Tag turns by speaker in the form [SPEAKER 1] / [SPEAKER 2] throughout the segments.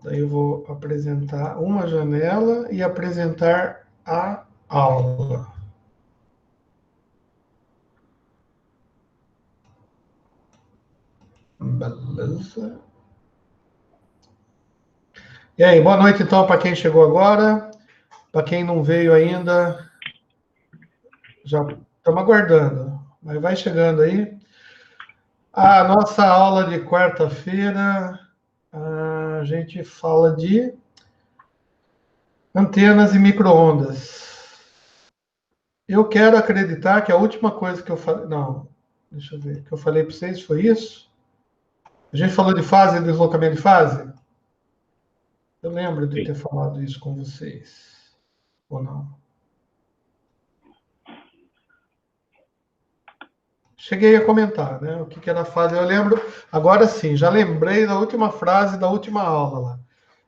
[SPEAKER 1] Daí eu vou apresentar uma janela e apresentar a aula. Beleza. E aí, boa noite então para quem chegou agora. Para quem não veio ainda, já estamos aguardando. Mas vai chegando aí. A nossa aula de quarta-feira, a gente fala de antenas e micro-ondas. Eu quero acreditar que a última coisa que eu falei... Não, deixa eu ver. Que eu falei para vocês foi isso? A gente falou de fase e deslocamento de fase? Eu lembro de ter falado isso com vocês. Ou não? Cheguei a comentar, né? O que era fase. Eu lembro... Agora sim, já lembrei da última frase da última aula lá.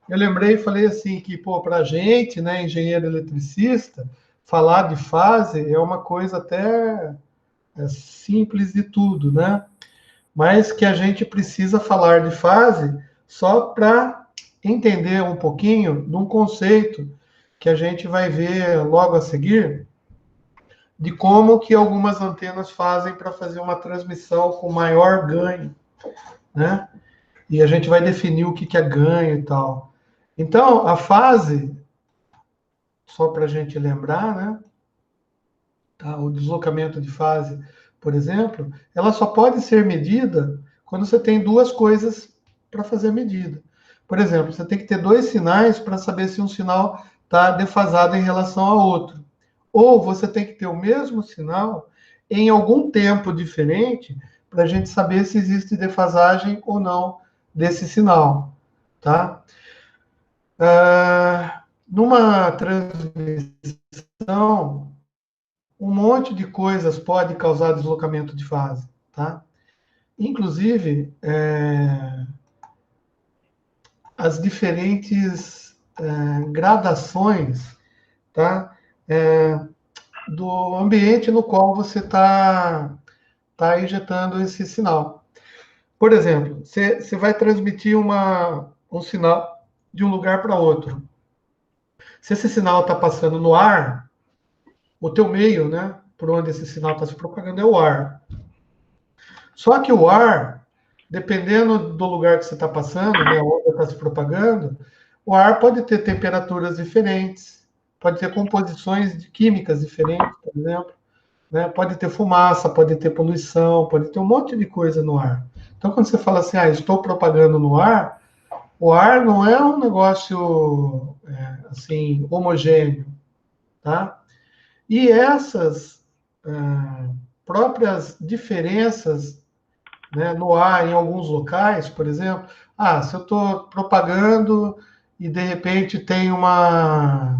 [SPEAKER 1] Eu lembrei e falei assim que, pô, para a gente, né, engenheiro eletricista, falar de fase é uma coisa até simples de tudo, né? Mas que a gente precisa falar de fase só para entender um pouquinho de um conceito que a gente vai ver logo a seguir, de como que algumas antenas fazem para fazer uma transmissão com maior ganho, né? E a gente vai definir o que é ganho e tal. Então, a fase, só para a gente lembrar, né? Tá? O deslocamento de fase, por exemplo, ela só pode ser medida quando você tem duas coisas para fazer a medida. Por exemplo, você tem que ter dois sinais para saber se um sinal está defasado em relação ao outro. Ou você tem que ter o mesmo sinal em algum tempo diferente para a gente saber se existe defasagem ou não desse sinal. Tá? Numa transmissão, um monte de coisas pode causar deslocamento de fase, tá? Inclusive, as diferentes gradações, tá? Do ambiente no qual você está injetando esse sinal. Por exemplo, você vai transmitir um sinal de um lugar para outro. Se esse sinal está passando no ar, o teu meio, né, por onde esse sinal está se propagando é o ar. Só que o ar, dependendo do lugar que você está passando, né, onde está se propagando, o ar pode ter temperaturas diferentes, pode ter composições químicas diferentes, por exemplo, né? Pode ter fumaça, pode ter poluição, pode ter um monte de coisa no ar. Então, quando você fala assim, estou propagando no ar, o ar não é um negócio assim homogêneo, tá? E essas próprias diferenças, né, no ar em alguns locais, por exemplo, se eu estou propagando e de repente tem uma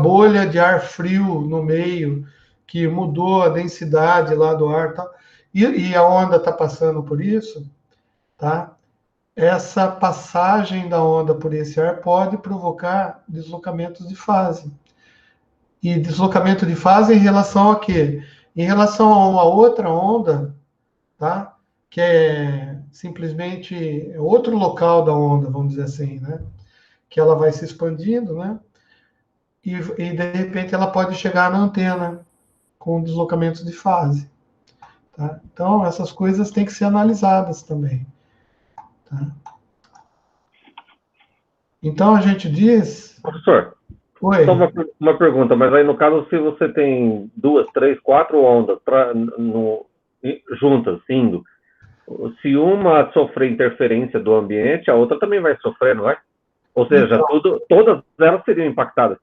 [SPEAKER 1] bolha de ar frio no meio que mudou a densidade lá do ar, tá? E a onda está passando por isso, tá? Essa passagem da onda por esse ar pode provocar deslocamentos de fase. E deslocamento de fase em relação a quê? Em relação a uma outra onda, tá? Que é simplesmente outro local da onda, vamos dizer assim, né? Que ela vai se expandindo, né? E de repente ela pode chegar na antena com deslocamentos de fase. Tá? Então, essas coisas têm que ser analisadas também. Tá? Então, a gente diz...
[SPEAKER 2] Professor,
[SPEAKER 1] Oi.
[SPEAKER 2] só uma pergunta, mas aí no caso, se você tem 2, 3, 4 ondas juntas, indo, se uma sofrer interferência do ambiente, a outra também vai sofrer, não é? Ou seja, então, todas elas seriam impactadas.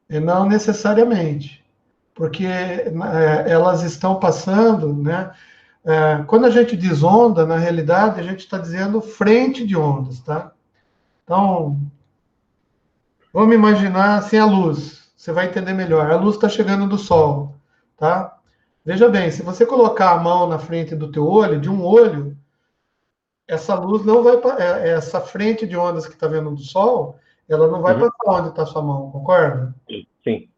[SPEAKER 1] Não necessariamente, porque elas estão passando, né? Quando a gente diz onda, na realidade, a gente está dizendo frente de ondas, tá? Então, vamos imaginar assim a luz. Você vai entender melhor. A luz está chegando do sol, tá? Veja bem, se você colocar a mão na frente do teu olho, de um olho, essa luz não vai, essa frente de ondas que está vendo do sol, ela não vai passar onde está sua mão, concorda?
[SPEAKER 2] Sim.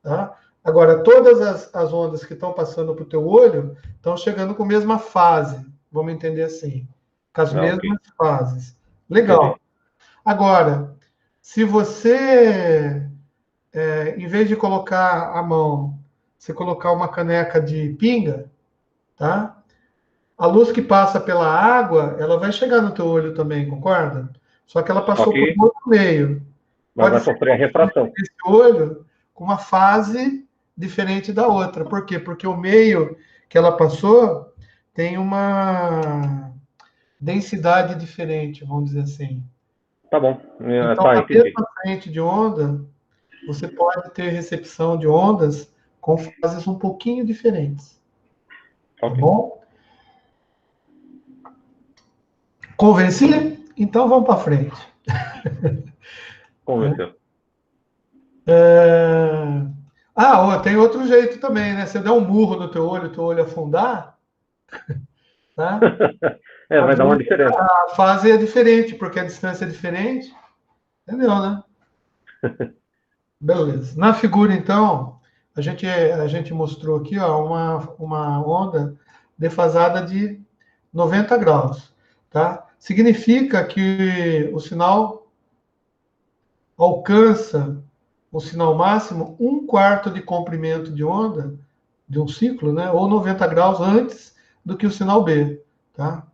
[SPEAKER 1] Tá? Agora, todas as ondas que estão passando para o teu olho estão chegando com a mesma fase, vamos entender assim, com as mesmas fases. Legal.
[SPEAKER 2] Entendi.
[SPEAKER 1] Agora, se você, em vez de colocar a mão, você colocar uma caneca de pinga, tá? A luz que passa pela água, ela vai chegar no teu olho também, concorda? Só que ela
[SPEAKER 2] Só
[SPEAKER 1] passou por
[SPEAKER 2] que
[SPEAKER 1] outro meio. Pode
[SPEAKER 2] vai
[SPEAKER 1] ser
[SPEAKER 2] sofrer a refração.
[SPEAKER 1] esse olho com uma fase diferente da outra. Por quê? Porque o meio que ela passou tem uma densidade diferente, vamos dizer assim.
[SPEAKER 2] Tá bom.
[SPEAKER 1] Então,
[SPEAKER 2] Tá,
[SPEAKER 1] na
[SPEAKER 2] entendi.
[SPEAKER 1] mesma frente de onda, você pode ter recepção de ondas com fases um pouquinho diferentes. Tá
[SPEAKER 2] Ok.
[SPEAKER 1] bom? Convenci? Então vamos para frente.
[SPEAKER 2] Convenceu.
[SPEAKER 1] Tem outro jeito também, né? Você der um murro no teu olho afundar, tá?
[SPEAKER 2] Vai dar uma diferença.
[SPEAKER 1] A fase é diferente, porque a distância é diferente. Entendeu, né? Beleza. Na figura, então, a gente mostrou aqui ó, uma onda defasada de 90 graus. Tá? Significa que o sinal alcança o sinal máximo 1/4 de comprimento de onda de um ciclo, né? Ou 90 graus antes do que o sinal B. Tá?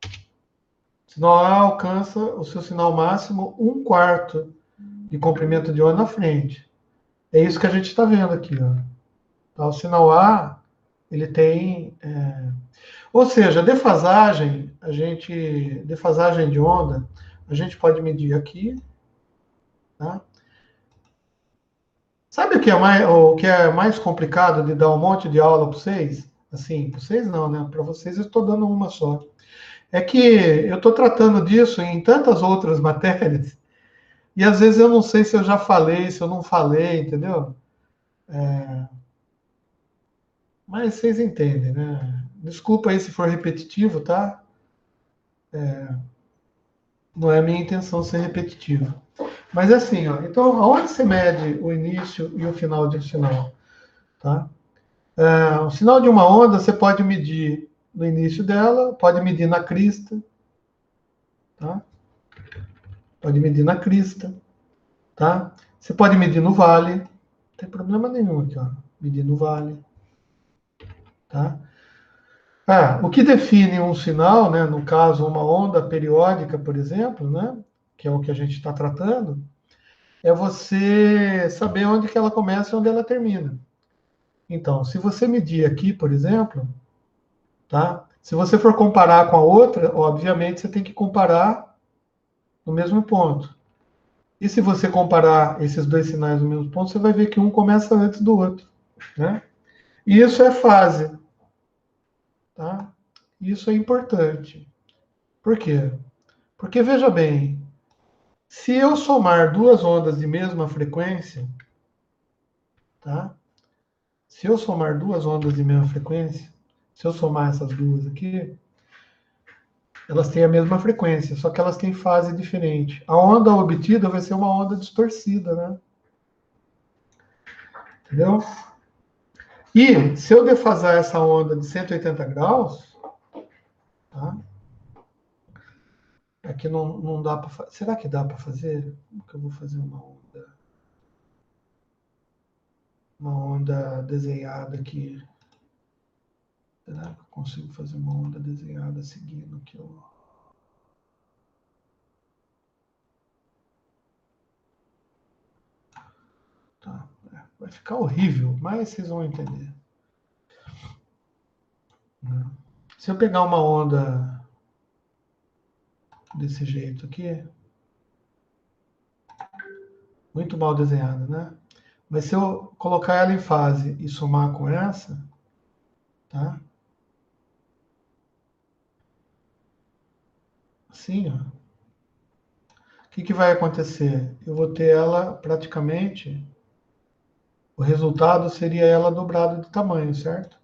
[SPEAKER 1] O sinal A alcança o seu sinal máximo 1/4 de comprimento de onda na frente. É isso que a gente está vendo aqui. Ó. Tá? O sinal A, ele tem... Ou seja, defasagem de onda, a gente pode medir aqui. Tá? Sabe o que é mais complicado de dar um monte de aula para vocês? Assim, para vocês não, né? Para vocês eu estou dando uma só. É que eu estou tratando disso em tantas outras matérias, e às vezes eu não sei se eu já falei, se eu não falei, entendeu? Mas vocês entendem, né? Desculpa aí se for repetitivo, tá? Não é a minha intenção ser repetitivo. Mas é assim, ó. Então, aonde você mede o início e o final de um sinal? Tá? O sinal de uma onda você pode medir no início dela, pode medir na crista, tá? Pode medir na crista, tá? Você pode medir no vale, não tem problema nenhum aqui, ó. Medir no vale, tá? O que define um sinal, né? No caso, uma onda periódica, por exemplo, né? Que é o que a gente está tratando, é você saber onde que ela começa e onde ela termina. Então, se você medir aqui, por exemplo, tá? Se você for comparar com a outra, obviamente você tem que comparar no mesmo ponto. E se você comparar esses dois sinais no mesmo ponto, você vai ver que um começa antes do outro, né? E isso é fase, tá? Isso é importante. Por quê? Porque veja bem, se eu somar duas ondas de mesma frequência, tá? Se eu somar duas ondas de mesma frequência, se eu somar essas duas aqui, elas têm a mesma frequência, só que elas têm fase diferente. A onda obtida vai ser uma onda distorcida, né? Entendeu? E se eu defasar essa onda de 180 graus, tá? Aqui não dá para fazer. Será que dá para fazer? Como que eu vou fazer uma onda? Uma onda desenhada aqui. Será que eu consigo fazer uma onda desenhada seguindo aqui? Tá. Vai ficar horrível, mas vocês vão entender. Se eu pegar uma onda desse jeito aqui, muito mal desenhada, né? Mas se eu colocar ela em fase e somar com essa, tá? Assim, ó. O que vai acontecer? Eu vou ter ela praticamente, o resultado seria ela dobrada de tamanho, certo?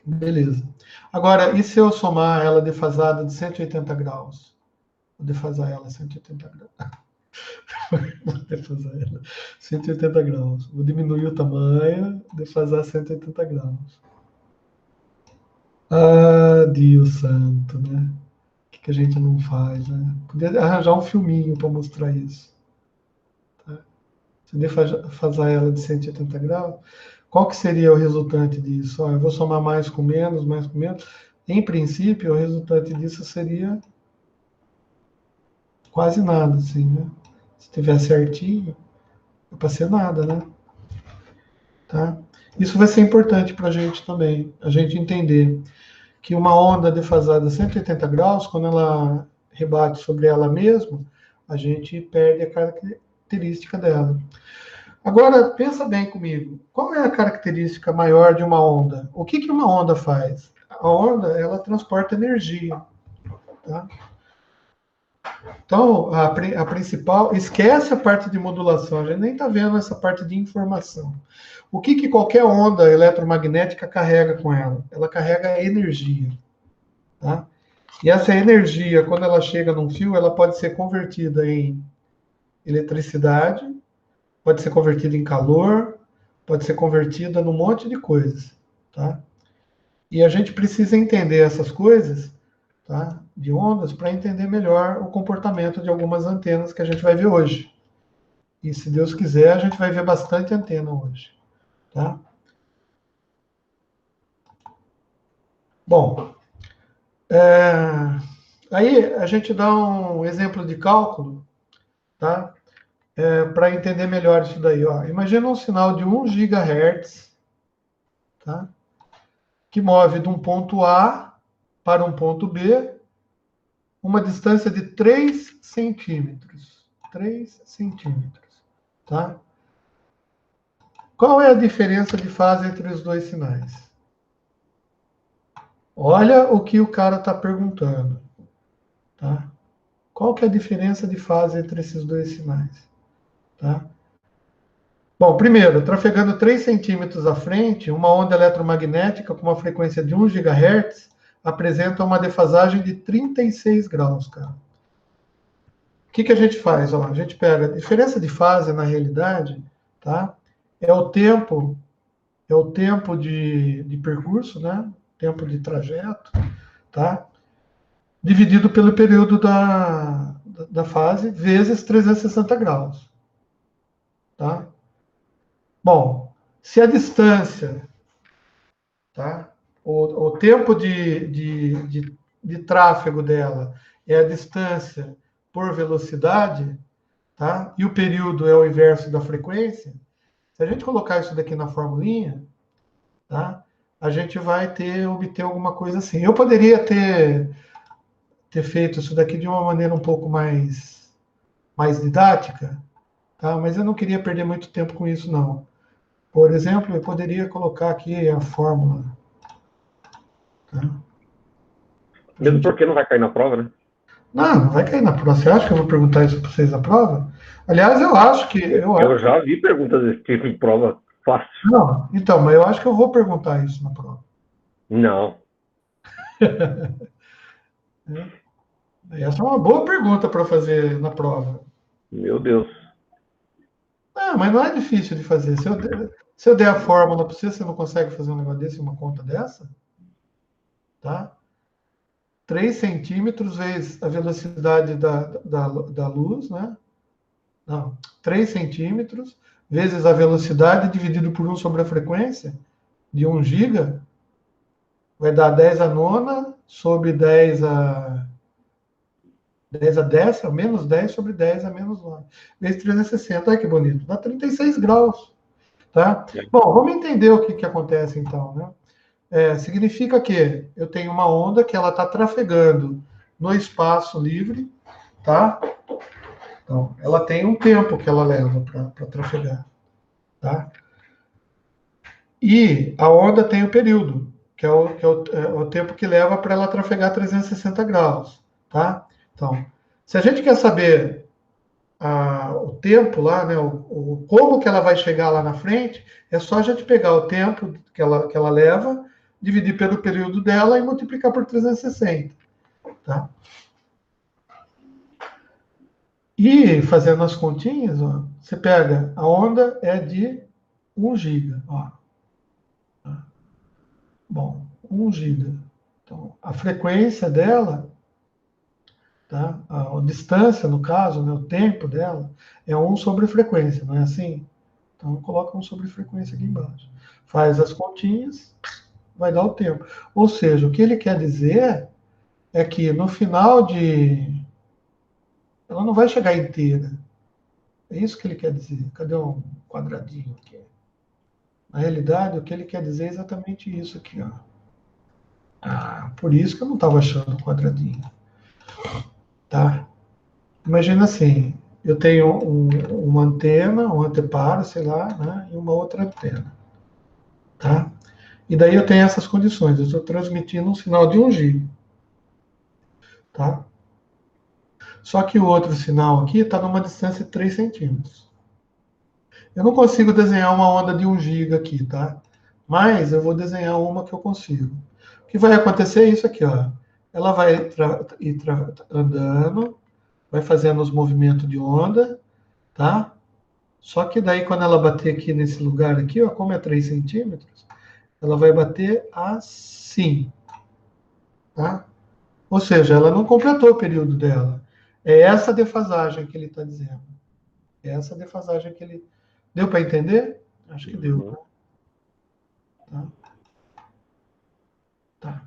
[SPEAKER 1] Beleza. Agora, e se eu somar ela defasada de 180 graus? Vou defasar ela 180 graus. Vou defasar ela 180 graus. Vou diminuir o tamanho, defasar 180 graus. Ah, Deus santo, né? que a gente não faz, né? Podia arranjar um filminho para mostrar isso. Tá? Se fazer ela de 180 graus, qual que seria o resultante disso? Eu vou somar mais com menos, mais com menos. Em princípio, o resultante disso seria quase nada, assim, né? Se tiver certinho, não vai ser nada, né? Tá? Isso vai ser importante para a gente também, a gente entender que uma onda defasada a 180 graus, quando ela rebate sobre ela mesma, a gente perde a característica dela. Agora, pensa bem comigo. Qual é a característica maior de uma onda? O que uma onda faz? A onda, ela transporta energia. Tá? Então, a principal... Esquece a parte de modulação. A gente nem está vendo essa parte de informação. O que qualquer onda eletromagnética carrega com ela? Ela carrega energia. Tá? E essa energia, quando ela chega num fio, ela pode ser convertida em eletricidade, pode ser convertida em calor, pode ser convertida num monte de coisas, tá? E a gente precisa entender essas coisas, tá? De ondas, para entender melhor o comportamento de algumas antenas que a gente vai ver hoje. E se Deus quiser, a gente vai ver bastante antena hoje, tá? Bom, aí a gente dá um exemplo de cálculo, tá? Para entender melhor isso daí, ó. Imagina um sinal de 1 GHz, tá? Que move de um ponto A para um ponto B, uma distância de 3 centímetros. 3 centímetros, tá? Qual é a diferença de fase entre os dois sinais? Olha o que o cara está perguntando, tá? Qual que é a diferença de fase entre esses dois sinais, tá? Bom, primeiro, trafegando 3 centímetros à frente, uma onda eletromagnética com uma frequência de 1 GHz apresenta uma defasagem de 36 graus, cara. O que a gente faz? Ó, a gente pega a diferença de fase na realidade, tá? É o tempo de percurso, né? Tempo de trajeto, tá? Dividido pelo período da fase vezes 360 graus, tá? Bom, se a distância, tá? O tempo de tráfego dela é a distância por velocidade, tá? E o período é o inverso da frequência. Se a gente colocar isso daqui na formulinha, tá? A gente vai obter alguma coisa assim. Eu poderia ter feito isso daqui de uma maneira um pouco mais didática, tá? Mas eu não queria perder muito tempo com isso, não. Por exemplo, eu poderia colocar aqui a fórmula. Tá?
[SPEAKER 2] Mesmo porque não vai cair na prova, né?
[SPEAKER 1] Não vai cair na prova. Você acha que eu vou perguntar isso para vocês na prova? Aliás, eu acho que.
[SPEAKER 2] Eu já vi perguntas desse tipo em prova fácil.
[SPEAKER 1] Não, então, mas eu acho que eu vou perguntar isso na prova.
[SPEAKER 2] Não.
[SPEAKER 1] Essa é uma boa pergunta para fazer na prova.
[SPEAKER 2] Meu Deus.
[SPEAKER 1] Não, mas não é difícil de fazer. Se eu der a fórmula para você, você não consegue fazer um negócio desse, uma conta dessa? Tá? 3 centímetros vezes a velocidade da luz, né? Não, 3 centímetros vezes a velocidade dividido por 1 sobre a frequência de 1 giga vai dar 10 a nona sobre 10 a décima, menos 10 sobre 10 a menos 9. Vezes 360, olha que bonito. Dá 36 graus. Tá? Bom, vamos entender o que acontece então, né? Significa que eu tenho uma onda que ela está trafegando no espaço livre, tá? Então, ela tem um tempo que ela leva para trafegar, tá? E a onda tem o período, que é o tempo que leva para ela trafegar 360 graus, tá? Então, se a gente quer saber o tempo lá, né, como que ela vai chegar lá na frente, é só a gente pegar o tempo que ela leva, dividir pelo período dela e multiplicar por 360. Tá? E fazendo as continhas, ó, você pega, a onda é de 1 giga. Ó. Bom, 1 giga. Então, a frequência dela tá? A distância, no caso, né, o tempo dela, é 1 sobre frequência, não é assim? Então, coloca 1 sobre frequência aqui embaixo. Faz as continhas, vai dar o tempo. Ou seja, o que ele quer dizer é que no final de... Ela não vai chegar inteira. É isso que ele quer dizer. Cadê um quadradinho aqui? Na realidade, o que ele quer dizer é exatamente isso aqui, ó. Ah, por isso que eu não estava achando o quadradinho. Tá? Imagina assim, eu tenho uma antena, um anteparo, sei lá, né, e uma outra antena. Tá? E daí eu tenho essas condições. Eu estou transmitindo um sinal de 1 GB. Tá? Só que o outro sinal aqui está numa distância de 3 centímetros. Eu não consigo desenhar uma onda de 1 GB aqui, tá? Mas eu vou desenhar uma que eu consigo. O que vai acontecer é isso aqui, ó. Ela vai andando, vai fazendo os movimentos de onda, tá? Só que daí, quando ela bater aqui nesse lugar aqui, ó, como é 3 centímetros, ela vai bater assim, tá? Ou seja, ela não completou o período dela. É essa defasagem que ele está dizendo. É essa defasagem que ele... Deu para entender? Acho que deu. Tá? Tá.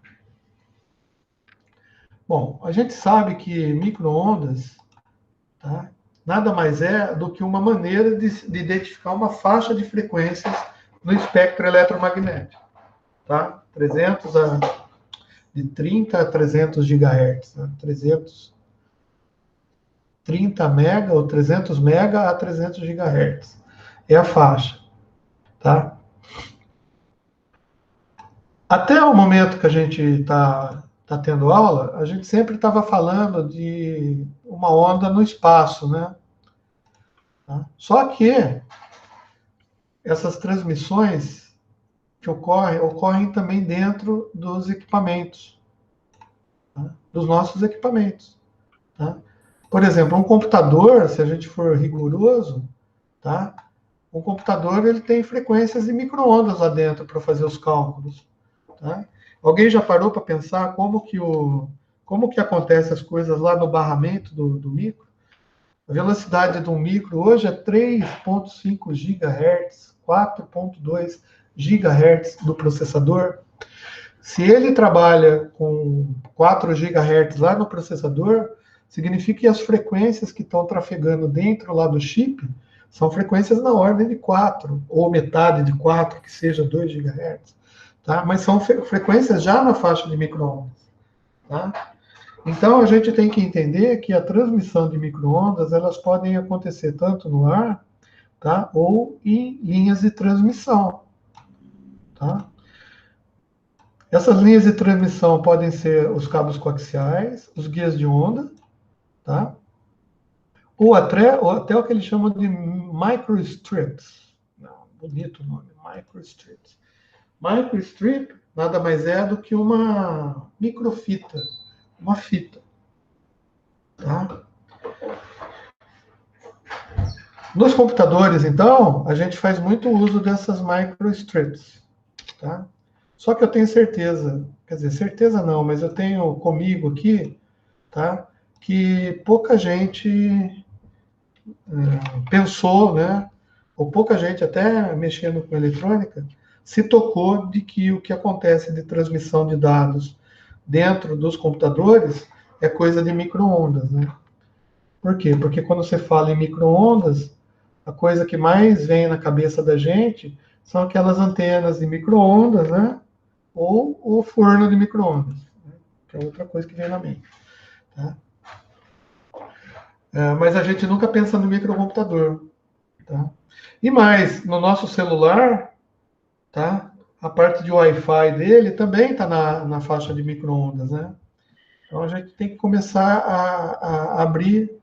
[SPEAKER 1] Bom, a gente sabe que micro-ondas, tá, nada mais é do que uma maneira de identificar uma faixa de frequências no espectro eletromagnético. Tá? De 30 a 300 GHz. Né? 330 mega ou 300 mega a 300 GHz. É a faixa. Tá? Até o momento que a gente tá tendo aula, a gente sempre estava falando de uma onda no espaço, né? Tá? Só que essas transmissões que ocorrem também dentro dos equipamentos, tá? Dos nossos equipamentos. Tá? Por exemplo, um computador, se a gente for rigoroso, tá? Um computador ele tem frequências de micro-ondas lá dentro para fazer os cálculos. Tá? Alguém já parou para pensar como que acontecem as coisas lá no barramento do micro? A velocidade de um micro hoje é 3,5 GHz, 4,2 GHz do processador. Se ele trabalha com 4 GHz lá no processador, significa que as frequências que estão trafegando dentro lá do chip são frequências na ordem de 4, ou metade de 4, que seja 2 GHz. Tá? Mas são frequências já na faixa de micro-ondas. Tá? Então, a gente tem que entender que a transmissão de micro-ondas, elas podem acontecer tanto no ar, tá? Ou em linhas de transmissão. Tá? Essas linhas de transmissão podem ser os cabos coaxiais, os guias de onda, tá? Ou até o que eles chamam de microstrips. Não, bonito o nome, microstrips. Microstrip nada mais é do que uma microfita, uma fita. Tá? Nos computadores, então, a gente faz muito uso dessas microstrips. Tá? Só que eu tenho certeza, quer dizer, certeza não, mas eu tenho comigo aqui, tá, que pouca gente pensou, né, ou pouca gente até mexendo com eletrônica, se tocou de que o que acontece de transmissão de dados dentro dos computadores é coisa de micro-ondas, né? Por quê? Porque quando você fala em micro-ondas, a coisa que mais vem na cabeça da gente são aquelas antenas de micro-ondas, né? Ou o forno de micro-ondas, né? Que é outra coisa que vem na mente. Tá? Mas a gente nunca pensa no microcomputador. Tá? E mais, no nosso celular, tá? A parte de Wi-Fi dele também está na faixa de micro-ondas, né? Então a gente tem que começar a abrir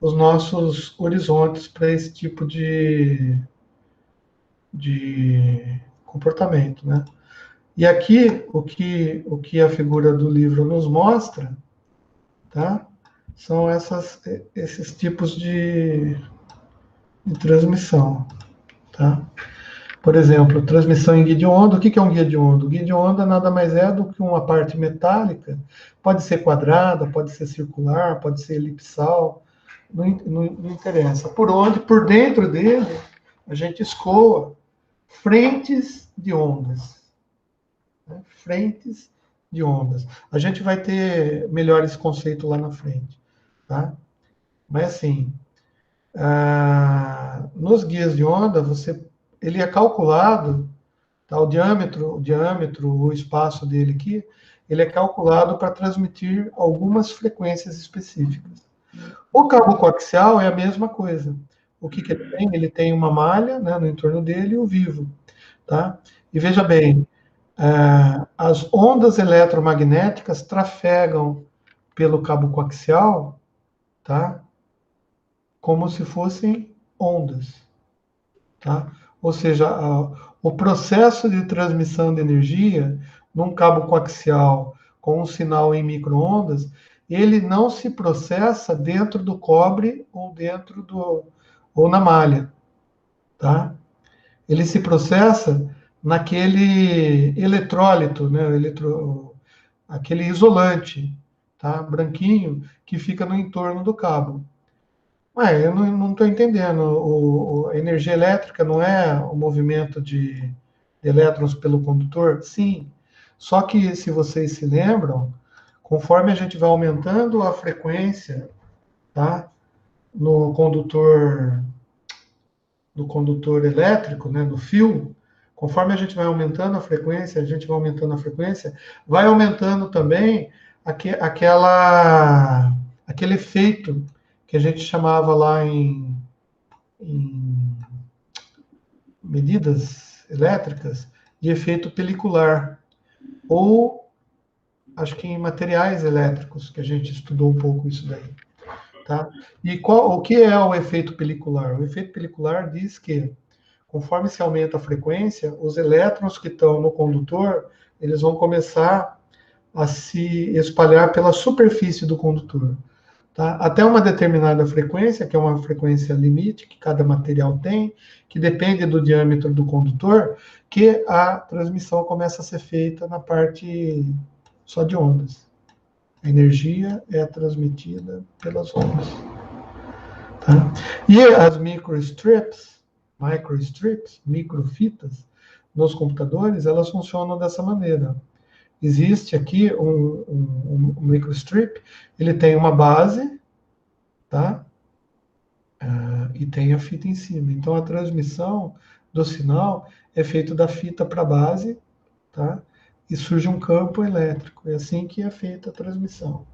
[SPEAKER 1] os nossos horizontes para esse tipo de comportamento, né? E aqui o que a figura do livro nos mostra, tá? São esses tipos de transmissão, tá? Por exemplo, transmissão em guia de onda. O que é um guia de onda? O guia de onda nada mais é do que uma parte metálica, pode ser quadrada, pode ser circular, pode ser elipsal, não interessa. Por onde, por dentro dele, a gente escoa frentes de ondas. Né? Frentes de ondas. A gente vai ter melhor esse conceito lá na frente. Tá? Mas assim, nos guias de onda, ele é calculado, tá? O diâmetro, o espaço dele aqui, ele é calculado para transmitir algumas frequências específicas. O cabo coaxial é a mesma coisa. O que ele tem? Ele tem uma malha, né, no entorno dele e o vivo. Tá? E veja bem, as ondas eletromagnéticas trafegam pelo cabo coaxial, tá? Como se fossem ondas. Tá? Ou seja, o processo de transmissão de energia num cabo coaxial com um sinal em micro-ondas, ele não se processa dentro do cobre ou na malha, tá? Ele se processa naquele eletrólito, né? Aquele isolante, tá? Branquinho que fica no entorno do cabo. Eu não estou entendendo. A energia elétrica não é o movimento de elétrons pelo condutor? Sim. Só que, se vocês se lembram, conforme a gente vai aumentando a frequência, tá, no condutor elétrico, né, no fio, conforme a gente vai aumentando a frequência, vai aumentando também aquele efeito que a gente chamava lá em medidas elétricas de efeito pelicular, ou acho que em materiais elétricos, que a gente estudou um pouco isso daí. Tá? E o que é o efeito pelicular? O efeito pelicular diz que, conforme se aumenta a frequência, os elétrons que estão no condutor, eles vão começar a se espalhar pela superfície do condutor. Tá? Até uma determinada frequência, que é uma frequência limite que cada material tem, que depende do diâmetro do condutor, que a transmissão começa a ser feita na parte só de ondas. A energia é transmitida pelas ondas. Tá? E as microstrips, microfitas, nos computadores, elas funcionam dessa maneira. Existe aqui um microstrip, ele tem uma base, tá? E tem a fita em cima. Então, a transmissão do sinal é feita da fita para a base, tá? E surge um campo elétrico. É assim que é feita a transmissão,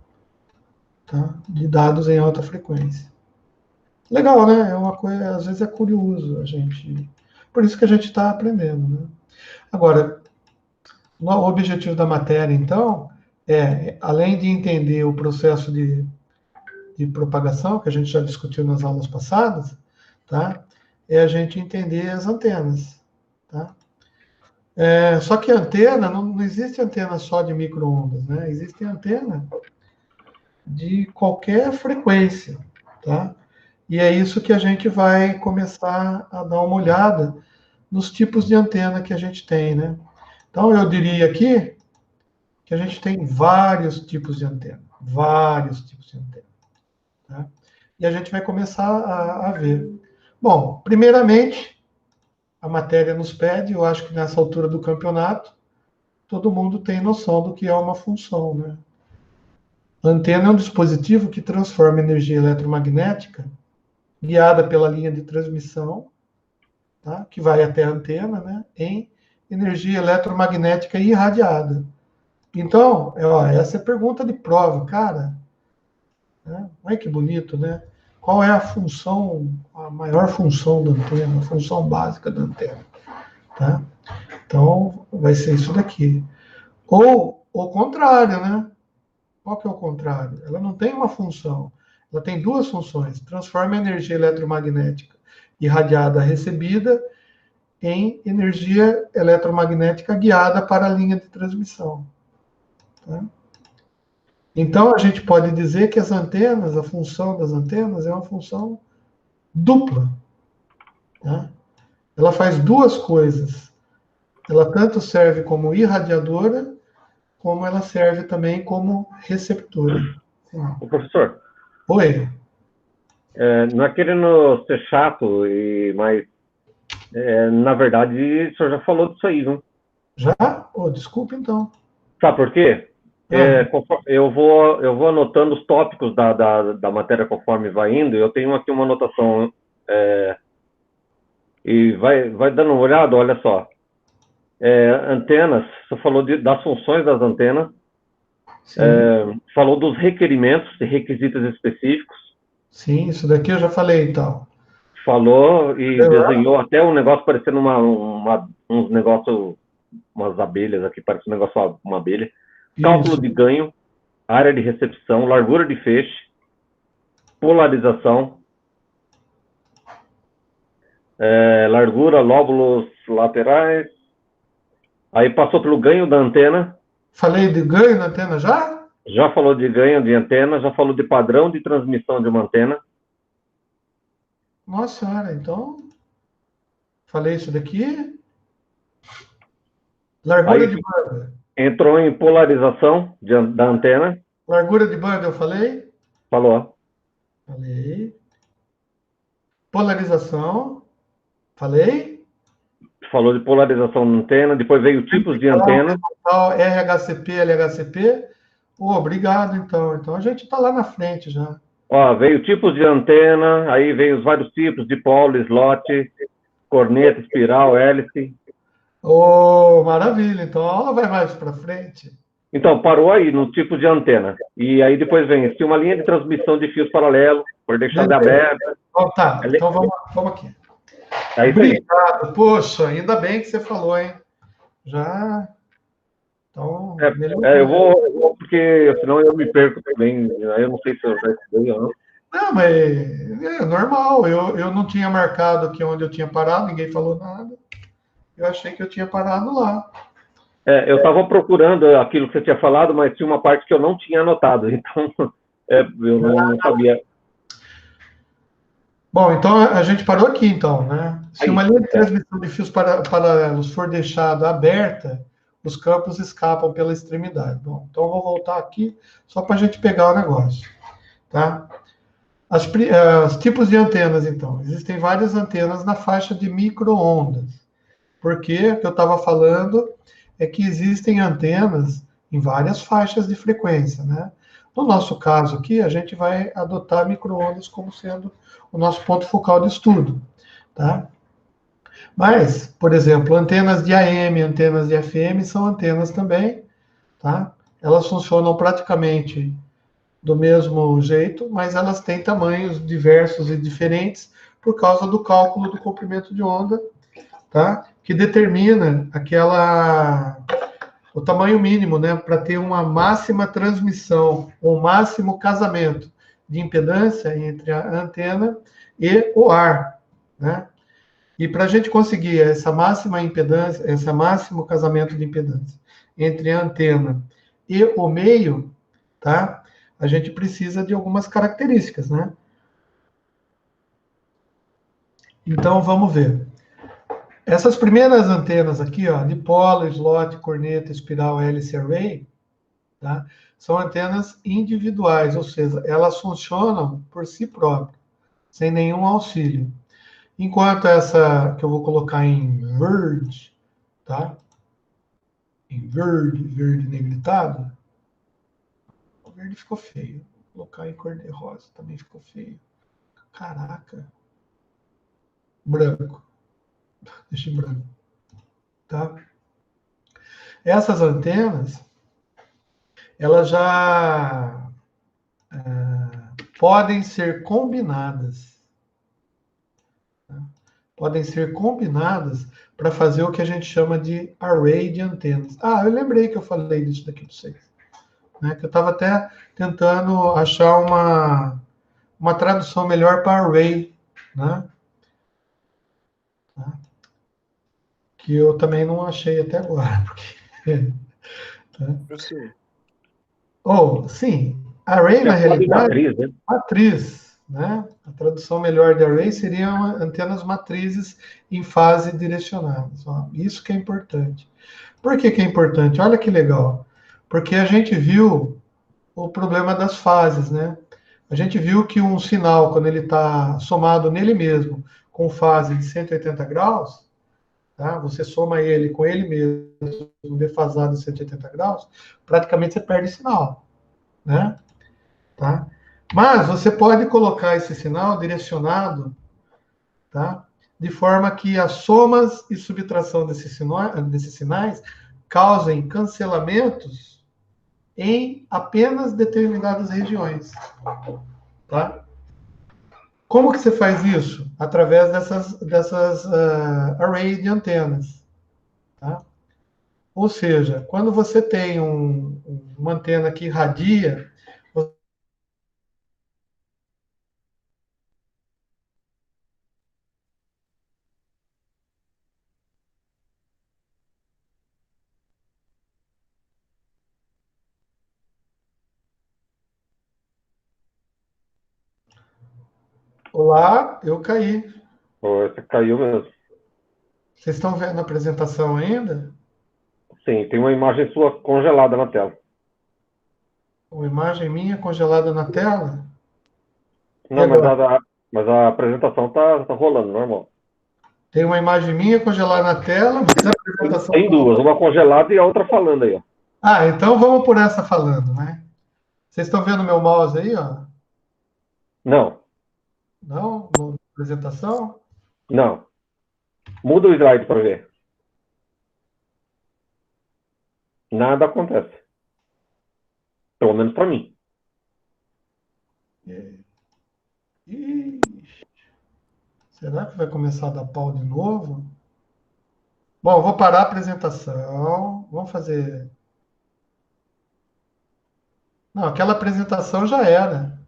[SPEAKER 1] tá? De dados em alta frequência. Legal, né? É uma coisa, às vezes é curioso a gente. Por isso que a gente está aprendendo, né? Agora, o objetivo da matéria, então, além de entender o processo de propagação, que a gente já discutiu nas aulas passadas, tá? É a gente entender as antenas, tá? Só que a antena, não existe antena só de micro-ondas, né? Existe antena de qualquer frequência, tá? E é isso que a gente vai começar a dar uma olhada nos tipos de antena que a gente tem, né? Então, eu diria aqui que a gente tem vários tipos de antena, tá? E a gente vai começar a ver. Bom, primeiramente, a matéria nos pede, eu acho que nessa altura do campeonato, todo mundo tem noção do que é uma função, né? A antena é um dispositivo que transforma energia eletromagnética guiada pela linha de transmissão, tá? Que vai até a antena, né? Em energia eletromagnética irradiada. Então, essa é a pergunta de prova, cara. Né? Olha que bonito, né? Qual é a função, a maior função da antena, a função básica da antena? Tá? Então, vai ser isso daqui. Ou o contrário, né? Qual que é o contrário? Ela não tem uma função. Ela tem duas funções. Transforma a energia eletromagnética irradiada recebida em energia eletromagnética guiada para a linha de transmissão. Tá? Então, a gente pode dizer que as antenas, a função das antenas é uma função dupla. Tá? Ela faz duas coisas. Ela tanto serve como irradiadora, como ela serve também como receptora.
[SPEAKER 2] O professor,
[SPEAKER 1] Oi.
[SPEAKER 2] não é querendo ser chato, mas na verdade o senhor já falou disso aí, viu?
[SPEAKER 1] Já? Oh, desculpa, então.
[SPEAKER 2] Sabe por quê?
[SPEAKER 1] Ah,
[SPEAKER 2] Eu vou anotando os tópicos da matéria conforme vai indo. Eu tenho aqui uma anotação e vai dando uma olhada, olha só. Antenas, você falou das funções das antenas,
[SPEAKER 1] sim.
[SPEAKER 2] falou dos requerimentos e requisitos específicos,
[SPEAKER 1] Sim, isso daqui eu já falei, então.
[SPEAKER 2] falou e desenhou até um negócio parecendo uns negócios, umas abelhas aqui, parece um negócio, uma abelha. Cálculo
[SPEAKER 1] Isso.
[SPEAKER 2] de ganho, área de recepção, largura de feixe, polarização, largura, lóbulos laterais. Aí passou pelo ganho da antena.
[SPEAKER 1] Falei de ganho na antena já?
[SPEAKER 2] Já falou de ganho de antena, já falou de padrão de transmissão de uma antena.
[SPEAKER 1] Nossa senhora, então. Falei isso daqui. Largura
[SPEAKER 2] Aí
[SPEAKER 1] de banda.
[SPEAKER 2] entrou em polarização da antena.
[SPEAKER 1] Largura de banda eu falei?
[SPEAKER 2] Falou.
[SPEAKER 1] Falei. Polarização. Falei.
[SPEAKER 2] Falou de polarização da antena. Depois veio tipos de antena.
[SPEAKER 1] RHCP, LHCP. Oh, obrigado, então. Então a gente está lá na frente já.
[SPEAKER 2] Ó, veio tipos de antena. Aí veio os vários tipos de polo, slot, corneta, espiral, hélice.
[SPEAKER 1] Oh, maravilha. Então a aula vai mais para frente.
[SPEAKER 2] Então, parou aí no tipo de antena. E aí depois vem se uma linha de transmissão de fios paralelos for deixada
[SPEAKER 1] Beleza.
[SPEAKER 2] aberta.
[SPEAKER 1] Então, tá. Então vamos aqui.
[SPEAKER 2] É isso aí.
[SPEAKER 1] Obrigado. Poxa, ainda bem que você falou, hein? Já. Então, melhorou.
[SPEAKER 2] Eu vou, porque senão eu me perco também. Aí eu não sei se eu já estudei ou não.
[SPEAKER 1] Não, mas é normal. Eu não tinha marcado aqui onde eu tinha parado, ninguém falou nada. Eu achei que eu tinha parado lá.
[SPEAKER 2] Eu estava procurando aquilo que você tinha falado, mas tinha uma parte que eu não tinha anotado. Então, eu não sabia.
[SPEAKER 1] Bom, então a gente parou aqui, então, né? Se
[SPEAKER 2] Aí,
[SPEAKER 1] uma linha de transmissão de fios paralelos for deixada aberta, os campos escapam pela extremidade. Bom, então eu vou voltar aqui só para a gente pegar o negócio, tá? Os tipos de antenas, então. Existem várias antenas na faixa de micro-ondas. Porque o que eu estava falando é que existem antenas em várias faixas de frequência, né? No nosso caso aqui, a gente vai adotar micro-ondas como sendo o nosso ponto focal de estudo, tá? Mas, por exemplo, antenas de AM, antenas de FM são antenas também, tá? Elas funcionam praticamente do mesmo jeito, mas elas têm tamanhos diversos e diferentes por causa do cálculo do comprimento de onda, tá? Que determina o tamanho mínimo, né, para ter uma máxima transmissão, ou máximo casamento de impedância entre a antena e o ar, né? E para a gente conseguir essa máxima impedância, esse máximo casamento de impedância entre a antena e o meio, tá? A gente precisa de algumas características, né? Então vamos ver. Essas primeiras antenas aqui, ó, dipolo, slot, corneta, espiral, hélice, array, tá? São antenas individuais, ou seja, elas funcionam por si próprias, sem nenhum auxílio. Enquanto essa que eu vou colocar em verde, tá? Em verde, verde negritado, o verde ficou feio. Vou colocar em cor de rosa, também ficou feio. Caraca. Branco. Deixa em branco, tá? Essas antenas, elas já podem ser combinadas. Tá? Podem ser combinadas para fazer o que a gente chama de array de antenas. Ah, eu lembrei que eu falei disso daqui para vocês. Né? Que eu estava até tentando achar uma tradução melhor para array, né? Tá? Que eu também não achei até agora. Porque, tá? Oh, sim, array na
[SPEAKER 2] tinha falado em
[SPEAKER 1] realidade
[SPEAKER 2] matriz, né?
[SPEAKER 1] matriz, né? A tradução melhor de array seriam antenas matrizes em fase direcionadas. Ó, isso que é importante. Por que que é importante? Olha que legal. Porque a gente viu o problema das fases, né? A gente viu que um sinal, quando ele está somado nele mesmo, com fase de 180 graus, tá? Você soma ele com ele mesmo, defasado de 180 graus, praticamente você perde sinal, né? Tá? Mas você pode colocar esse sinal direcionado, tá? De forma que as somas e subtração desses sinais causem cancelamentos em apenas determinadas regiões, tá? Como que você faz isso? Através dessas array de antenas, tá? Ou seja, quando você tem uma antena que irradia. Olá, eu caí.
[SPEAKER 2] Você caiu mesmo.
[SPEAKER 1] Vocês estão vendo a apresentação ainda?
[SPEAKER 2] Sim, tem uma imagem sua congelada na tela.
[SPEAKER 1] Uma imagem minha congelada na tela? E
[SPEAKER 2] Não, mas
[SPEAKER 1] agora?
[SPEAKER 2] a apresentação tá rolando, normal.
[SPEAKER 1] Tem uma imagem minha congelada na tela, mas a apresentação
[SPEAKER 2] Tem
[SPEAKER 1] está
[SPEAKER 2] duas,
[SPEAKER 1] rolando.
[SPEAKER 2] uma congelada e a outra falando aí, ó.
[SPEAKER 1] Ah, então vamos por essa falando, né? Vocês estão vendo meu mouse aí, ó?
[SPEAKER 2] Não,
[SPEAKER 1] Não? Na apresentação?
[SPEAKER 2] não. Muda o slide para ver. Nada acontece. Pelo menos para mim.
[SPEAKER 1] Ixi, será que vai começar a dar pau de novo? Bom, vou parar a apresentação. Vamos fazer. Não, aquela apresentação já era.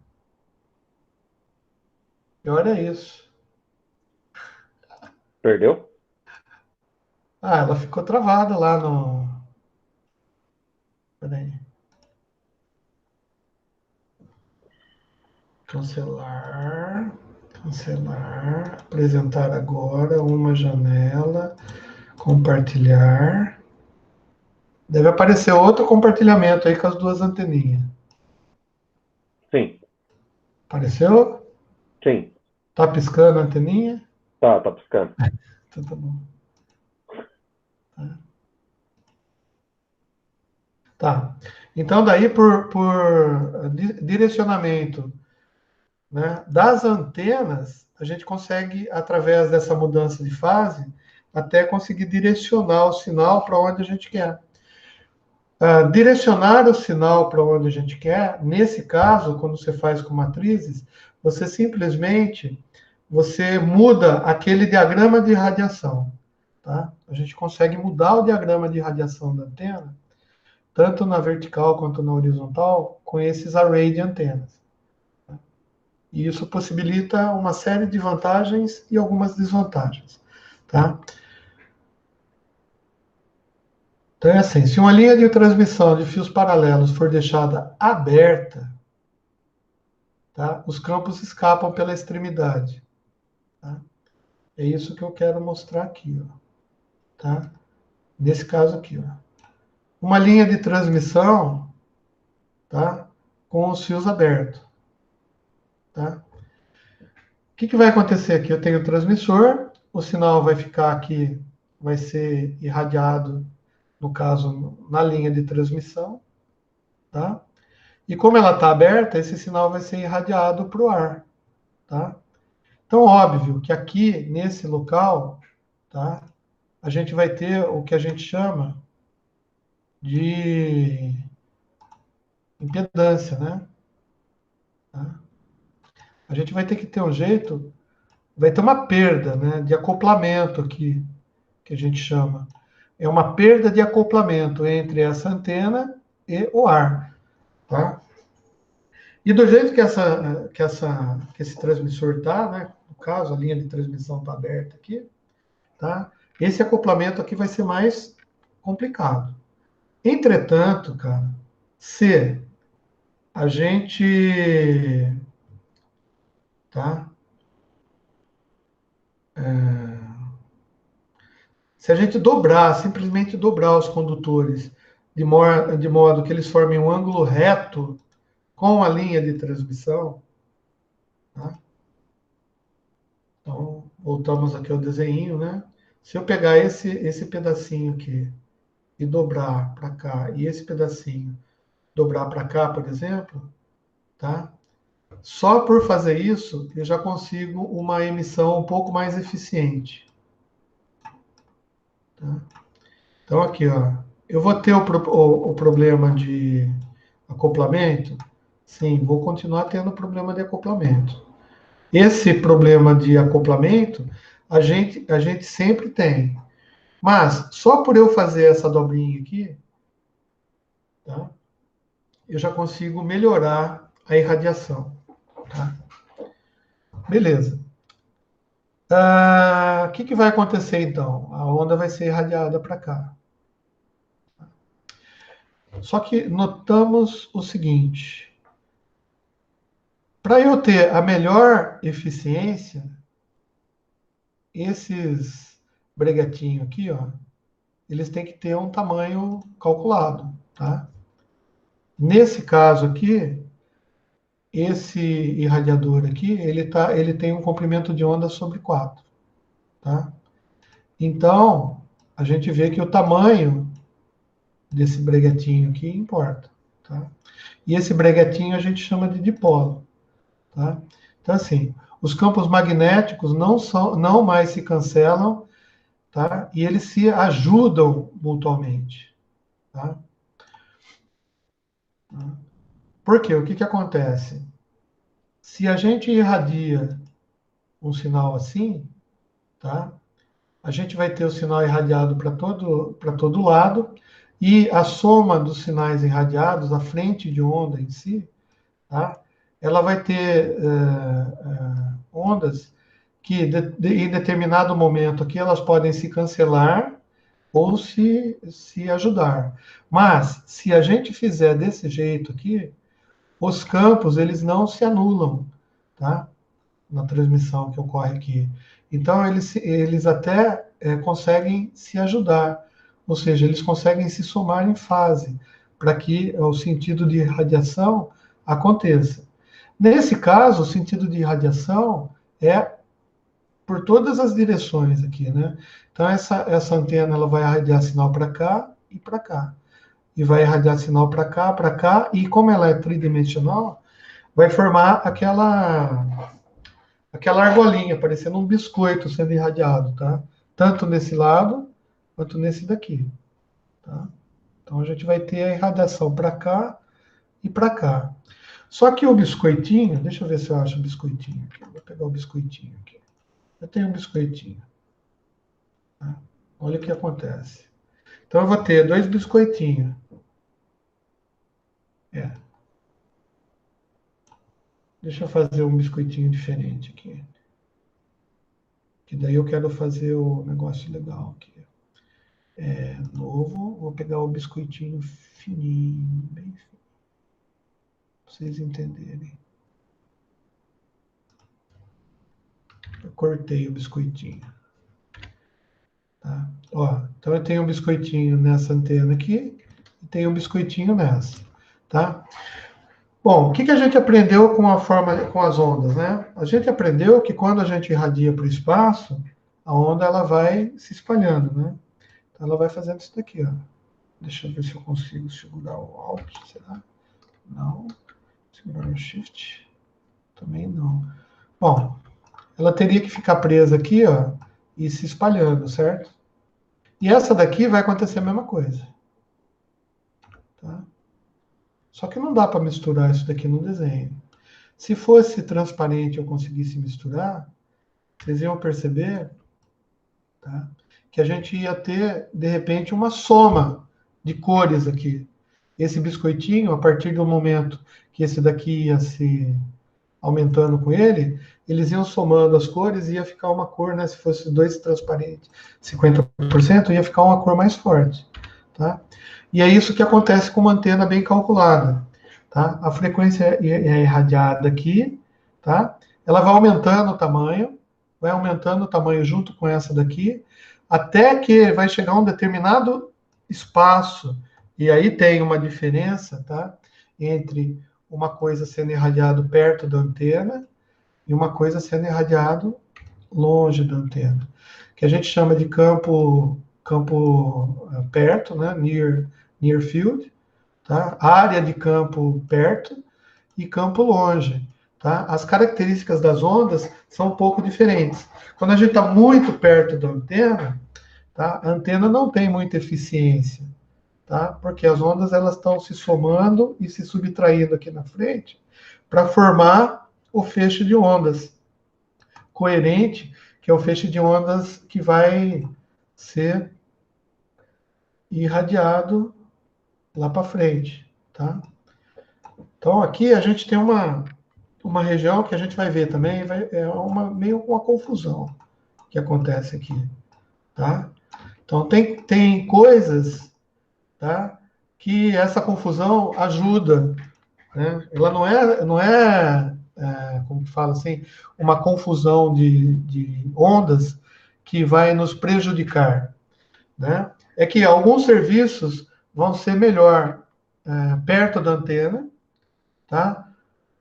[SPEAKER 1] Pior é isso.
[SPEAKER 2] Perdeu?
[SPEAKER 1] Ah, ela ficou travada lá no. Peraí. Cancelar. Cancelar. Apresentar agora uma janela. Compartilhar. Deve aparecer outro compartilhamento aí com as duas anteninhas.
[SPEAKER 2] Sim,
[SPEAKER 1] Apareceu?
[SPEAKER 2] sim.
[SPEAKER 1] Tá piscando a anteninha?
[SPEAKER 2] Tá piscando.
[SPEAKER 1] Então tá bom. Tá. Então, daí, por direcionamento, né, das antenas, a gente consegue, através dessa mudança de fase, até conseguir direcionar o sinal para onde a gente quer. Direcionar o sinal para onde a gente quer, nesse caso, quando você faz com matrizes, você simplesmente você muda aquele diagrama de radiação. Tá? A gente consegue mudar o diagrama de radiação da antena, tanto na vertical quanto na horizontal, com esses array de antenas. E isso possibilita uma série de vantagens e algumas desvantagens. Tá? Então é assim, se uma linha de transmissão de fios paralelos for deixada aberta, tá? Os campos escapam pela extremidade. Tá? É isso que eu quero mostrar aqui. Ó, tá? Nesse caso aqui. Ó. Uma linha de transmissão, tá? Com os fios abertos. Tá? O que vai acontecer aqui? Eu tenho o transmissor, o sinal vai ficar aqui, vai ser irradiado, no caso, na linha de transmissão. Tá? E como ela está aberta, esse sinal vai ser irradiado para o ar. Tá? Então, óbvio que aqui, nesse local, tá? A gente vai ter o que a gente chama de impedância, né? Tá? A gente vai ter que ter um jeito, vai ter uma perda, né, de acoplamento aqui, que a gente chama. É uma perda de acoplamento entre essa antena e o ar, tá? E do jeito que esse transmissor está, né? No caso, a linha de transmissão está aberta aqui, tá? Esse acoplamento aqui vai ser mais complicado. Entretanto, cara, se a gente tá? Se a gente dobrar, simplesmente dobrar os condutores de modo que eles formem um ângulo reto com a linha de transmissão, tá? Então, voltamos aqui ao desenho, né? Se eu pegar esse pedacinho aqui e dobrar para cá, e esse pedacinho dobrar para cá, por exemplo, tá? Só por fazer isso, eu já consigo uma emissão um pouco mais eficiente. Tá? Então, aqui, ó, eu vou ter o problema de acoplamento? Sim, vou continuar tendo problema de acoplamento. Esse problema de acoplamento, a gente sempre tem. Mas, só por eu fazer essa dobrinha aqui, tá? Eu já consigo melhorar a irradiação. Tá? Beleza. O que vai acontecer, então? A onda vai ser irradiada para cá. Só que notamos o seguinte. Para eu ter a melhor eficiência, esses breguetinhos aqui, ó, eles têm que ter um tamanho calculado, tá? Nesse caso aqui, esse irradiador aqui, ele tem um comprimento de onda sobre 4, tá? Então, a gente vê que o tamanho desse breguetinho aqui importa, tá? E esse breguetinho a gente chama de dipolo, tá? Então, assim, os campos magnéticos não mais se cancelam, tá? E eles se ajudam mutuamente, tá? Por quê? O que acontece? Se a gente irradia um sinal assim, tá? A gente vai ter o sinal irradiado para todo lado, e a soma dos sinais irradiados, a frente de onda em si, tá? Ela vai ter ondas que, em determinado momento aqui, elas podem se cancelar ou se ajudar. Mas, se a gente fizer desse jeito aqui, os campos, eles não se anulam, tá? Na transmissão que ocorre aqui. Então, eles até conseguem se ajudar, ou seja, eles conseguem se somar em fase, para que o sentido de radiação aconteça. Nesse caso, o sentido de radiação é por todas as direções aqui, né? Então, essa antena ela vai irradiar sinal para cá e para cá. E vai irradiar sinal para cá, e como ela é tridimensional, vai formar aquela argolinha, parecendo um biscoito sendo irradiado, tá? Tanto nesse lado, quanto nesse daqui, tá? Então, a gente vai ter a irradiação para cá e para cá. Só que o biscoitinho, deixa eu ver se eu acho o biscoitinho aqui. Vou pegar o biscoitinho aqui. Eu tenho um biscoitinho. Tá? Olha o que acontece. Então, eu vou ter 2 biscoitinhos. Deixa eu fazer um biscoitinho diferente aqui. Que daí eu quero fazer o negócio legal aqui. Novo, vou pegar o biscoitinho fininho, bem fininho. Pra vocês entenderem. Eu cortei o biscoitinho. Tá? Ó, então eu tenho um biscoitinho nessa antena aqui e tenho um biscoitinho nessa, tá? Bom, o que a gente aprendeu com as ondas, né? A gente aprendeu que quando a gente irradia para o espaço, a onda ela vai se espalhando, né? Então ela vai fazendo isso daqui, ó. Deixa eu ver se eu consigo segurar o Alt, será? Não. Segurar o Shift? Também não. Bom, ela teria que ficar presa aqui, ó, e se espalhando, certo? E essa daqui vai acontecer a mesma coisa. Tá? Só que não dá para misturar isso daqui no desenho. Se fosse transparente e eu conseguisse misturar, vocês iam perceber, tá, que a gente ia ter, de repente, uma soma de cores aqui. Esse biscoitinho, a partir do momento que esse daqui ia se aumentando com ele, eles iam somando as cores e ia ficar uma cor, né? Se fosse 2 transparentes, 50%, ia ficar uma cor mais forte, tá? E é isso que acontece com uma antena bem calculada, tá? A frequência é irradiada aqui, tá? ela vai aumentando o tamanho junto com essa daqui, até que vai chegar a um determinado espaço, e aí tem uma diferença, tá? Entre uma coisa sendo irradiado perto da antena e uma coisa sendo irradiado longe da antena, que a gente chama de campo perto, né? Near field, tá? Área de campo perto e campo longe. Tá? As características das ondas são um pouco diferentes. Quando a gente está muito perto da antena, tá? A antena não tem muita eficiência, tá? Porque as ondas elas estão se somando e se subtraindo aqui na frente para formar o feixe de ondas coerente, que é o feixe de ondas que vai ser irradiado lá para frente, tá? Então aqui a gente tem uma região que a gente vai ver também, é meio uma confusão que acontece aqui, tá? Então tem coisas, tá, que essa confusão ajuda, né? Ela não é, como que fala assim, uma confusão de ondas que vai nos prejudicar, né? É que alguns serviços vão ser melhor perto da antena, tá?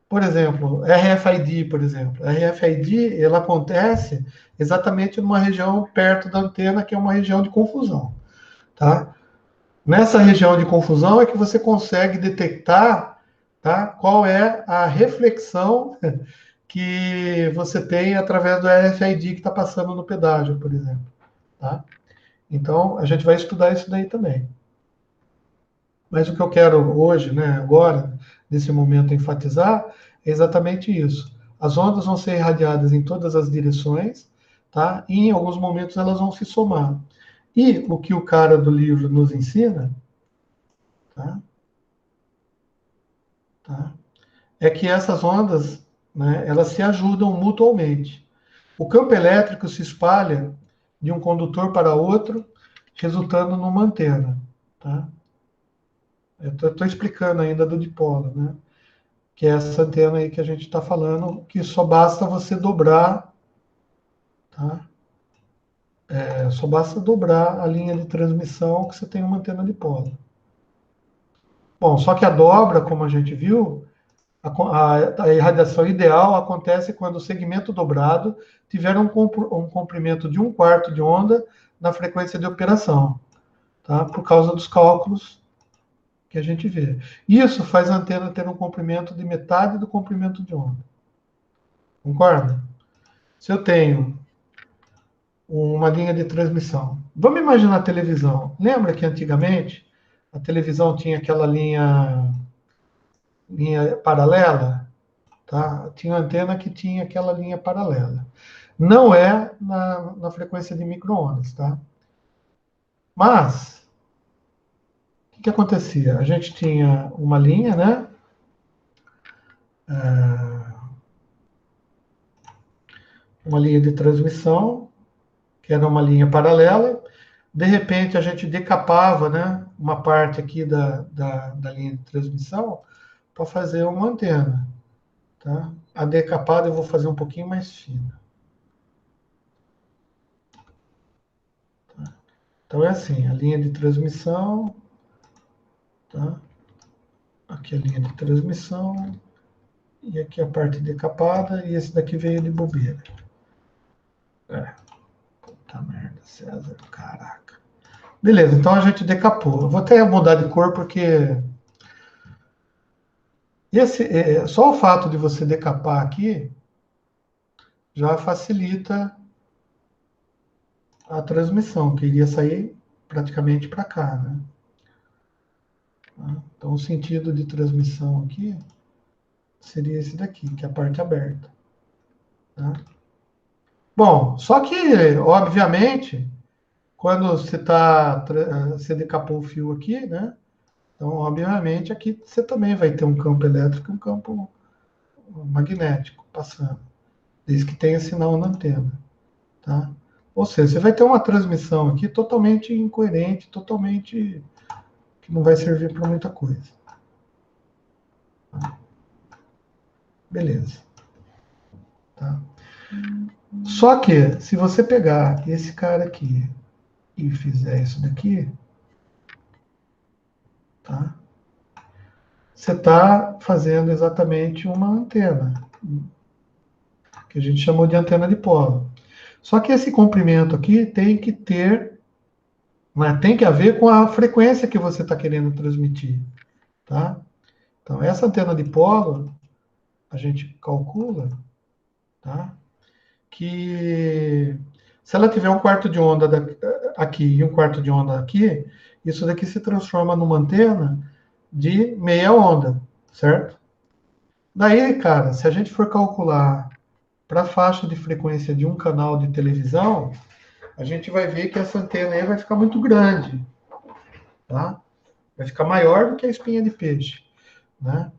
[SPEAKER 1] Por exemplo, RFID, por exemplo. RFID, ela acontece exatamente numa região perto da antena, que é uma região de confusão, tá? Nessa região de confusão é que você consegue detectar, tá, qual é a reflexão que você tem através do RFID que está passando no pedágio, por exemplo, tá? Então, a gente vai estudar isso daí também. Mas o que eu quero hoje, né, agora, nesse momento, enfatizar é exatamente isso. As ondas vão ser irradiadas em todas as direções, tá? E em alguns momentos elas vão se somar. E o que o cara do livro nos ensina, tá? Tá? É que essas ondas, né, elas se ajudam mutuamente. O campo elétrico se espalha de um condutor para outro, resultando numa antena, tá? Eu estou explicando ainda do dipolo, né? Que é essa antena aí que a gente está falando, que só basta você dobrar, tá? Só basta dobrar a linha de transmissão que você tem uma antena dipolo. Bom, só que a dobra, como a gente viu, a irradiação ideal acontece quando o segmento dobrado tiver um comprimento de 1/4 de onda na frequência de operação, tá? Por causa dos cálculos que a gente vê. Isso faz a antena ter um comprimento de metade do comprimento de onda. Concorda? Se eu tenho uma linha de transmissão. Vamos imaginar a televisão. Lembra que antigamente a televisão tinha aquela linha paralela? Tá? Tinha antena que tinha aquela linha paralela. Não é na frequência de micro-ondas, tá? Mas, o que acontecia? A gente tinha uma linha, né? Uma linha de transmissão, que era uma linha paralela. De repente, a gente decapava, né? Uma parte aqui da linha de transmissão para fazer uma antena, tá? A decapada eu vou fazer um pouquinho mais fina. Então é assim, a linha de transmissão, tá? Aqui a linha de transmissão, e aqui a parte decapada, e esse daqui veio de bobeira. Puta merda, César, caraca. Beleza, então a gente decapou. Eu vou até mudar de cor porque só o fato de você decapar aqui já facilita a transmissão, que iria sair praticamente para cá, né? Então, o sentido de transmissão aqui seria esse daqui, que é a parte aberta. Tá? Bom, só que, obviamente, quando você decapou o fio aqui, né? Então, obviamente, aqui você também vai ter um campo elétrico e um campo magnético passando, desde que tenha sinal na antena. Tá? Ou seja, você vai ter uma transmissão aqui totalmente incoerente, totalmente que não vai servir para muita coisa. Beleza. Só que, se você pegar esse cara aqui e fizer isso daqui, tá? Você está fazendo exatamente uma antena, que a gente chamou de antena de polo. Só que esse comprimento aqui tem que ter, mas tem que haver com a frequência que você está querendo transmitir, tá? Então, essa antena de polo, a gente calcula, tá? Que se ela tiver um quarto de onda aqui e um quarto de onda aqui, isso daqui se transforma numa antena de meia onda, certo? Daí, cara, se a gente for calcular para a faixa de frequência de um canal de televisão, a gente vai ver que essa antena aí vai ficar muito grande, tá? Vai ficar maior do que a espinha de peixe, né?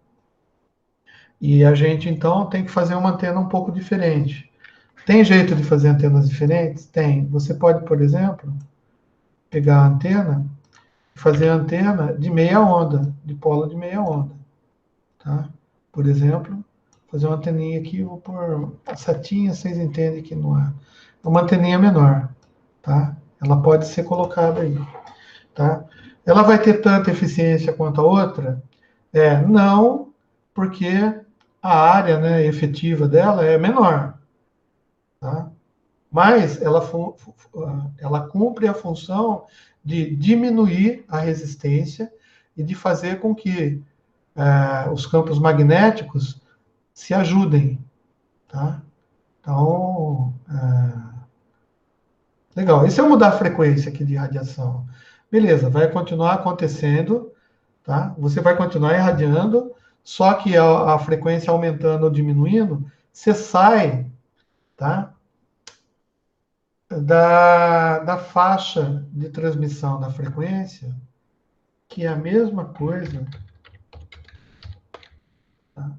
[SPEAKER 1] E a gente, então, tem que fazer uma antena um pouco diferente. Tem jeito de fazer antenas diferentes? Tem. Você pode, por exemplo, pegar a antena e fazer a antena de meia onda, de polo de meia onda, tá? Por exemplo, fazer uma anteninha aqui, vou pôr a setinha, vocês entendem que não é. É uma anteninha menor, tá? Ela pode ser colocada aí, tá? Ela vai ter tanta eficiência quanto a outra? Não, porque a área, né, efetiva dela é menor, tá? Mas ela cumpre a função de diminuir a resistência e de fazer com que os campos magnéticos se ajudem, tá? Então, legal. E se eu mudar a frequência aqui de radiação? Beleza, vai continuar acontecendo, tá? Você vai continuar irradiando, só que a frequência aumentando ou diminuindo, você sai, tá? Da faixa de transmissão da frequência, que é a mesma coisa, tá?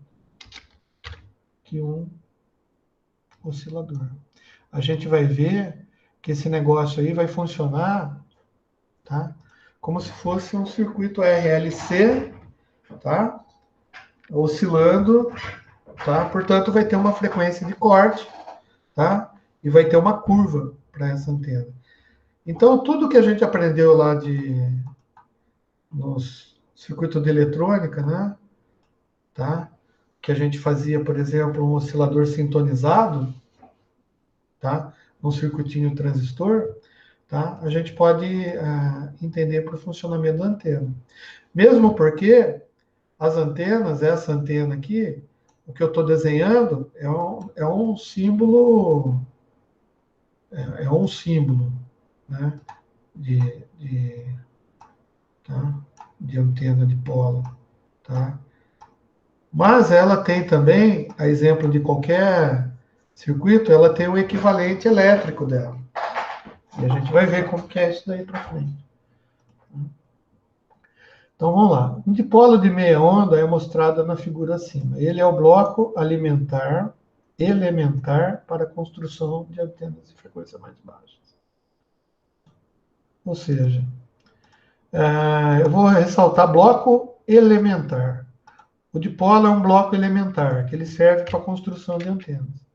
[SPEAKER 1] Que um oscilador. A gente vai ver que esse negócio aí vai funcionar, tá? Como se fosse um circuito RLC, tá? Oscilando, tá? Portanto, vai ter uma frequência de corte, tá? E vai ter uma curva para essa antena. Então, tudo que a gente aprendeu lá nos circuitos de eletrônica, né? Tá? Que a gente fazia, por exemplo, um oscilador sintonizado, tá? Um circuitinho transistor, tá? A gente pode entender para o funcionamento da antena. Mesmo porque as antenas, essa antena aqui, o que eu estou desenhando é um símbolo, um símbolo, né? De, tá? De antena de polo, tá? Mas ela tem também, a exemplo de qualquer circuito, ela tem o equivalente elétrico dela. E a gente vai ver como que é isso daí para frente. Então vamos lá. Um dipolo de meia onda é mostrado na figura acima. Ele é o bloco elementar para a construção de antenas de frequência mais baixas. Ou seja, eu vou ressaltar bloco elementar. O dipolo é um bloco elementar, que ele serve para a construção de antenas.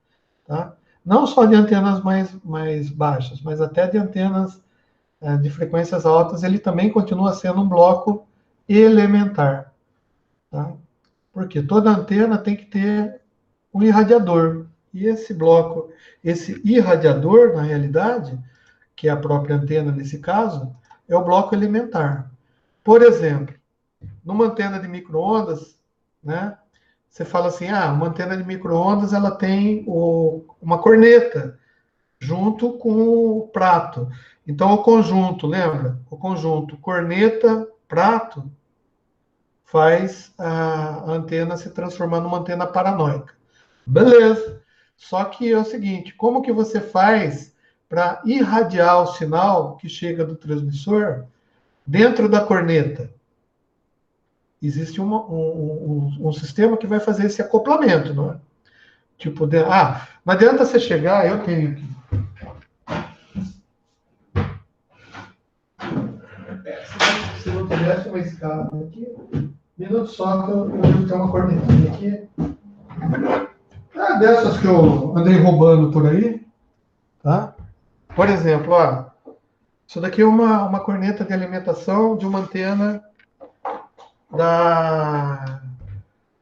[SPEAKER 1] Tá? Não só de antenas mais baixas, mas até de antenas de frequências altas, ele também continua sendo um bloco elementar. Tá? Porque toda antena tem que ter um irradiador. E esse bloco, esse irradiador, na realidade, que é a própria antena nesse caso, é o bloco elementar. Por exemplo, numa antena de micro-ondas, né, você fala assim, uma antena de micro-ondas ela tem uma corneta junto com o prato. Então, o conjunto, lembra? O conjunto corneta-prato faz a antena se transformar numa antena paranoica. Beleza. Só que é o seguinte, como que você faz para irradiar o sinal que chega do transmissor dentro da corneta? Existe um sistema que vai fazer esse acoplamento, não é? Tipo, não adianta você chegar, eu tenho aqui. Se não tivesse uma escada aqui, minuto só que eu devo ter uma cornetinha aqui. É dessas que eu andei roubando por aí, tá? Por exemplo, ó, isso daqui é uma corneta de alimentação de uma antena da,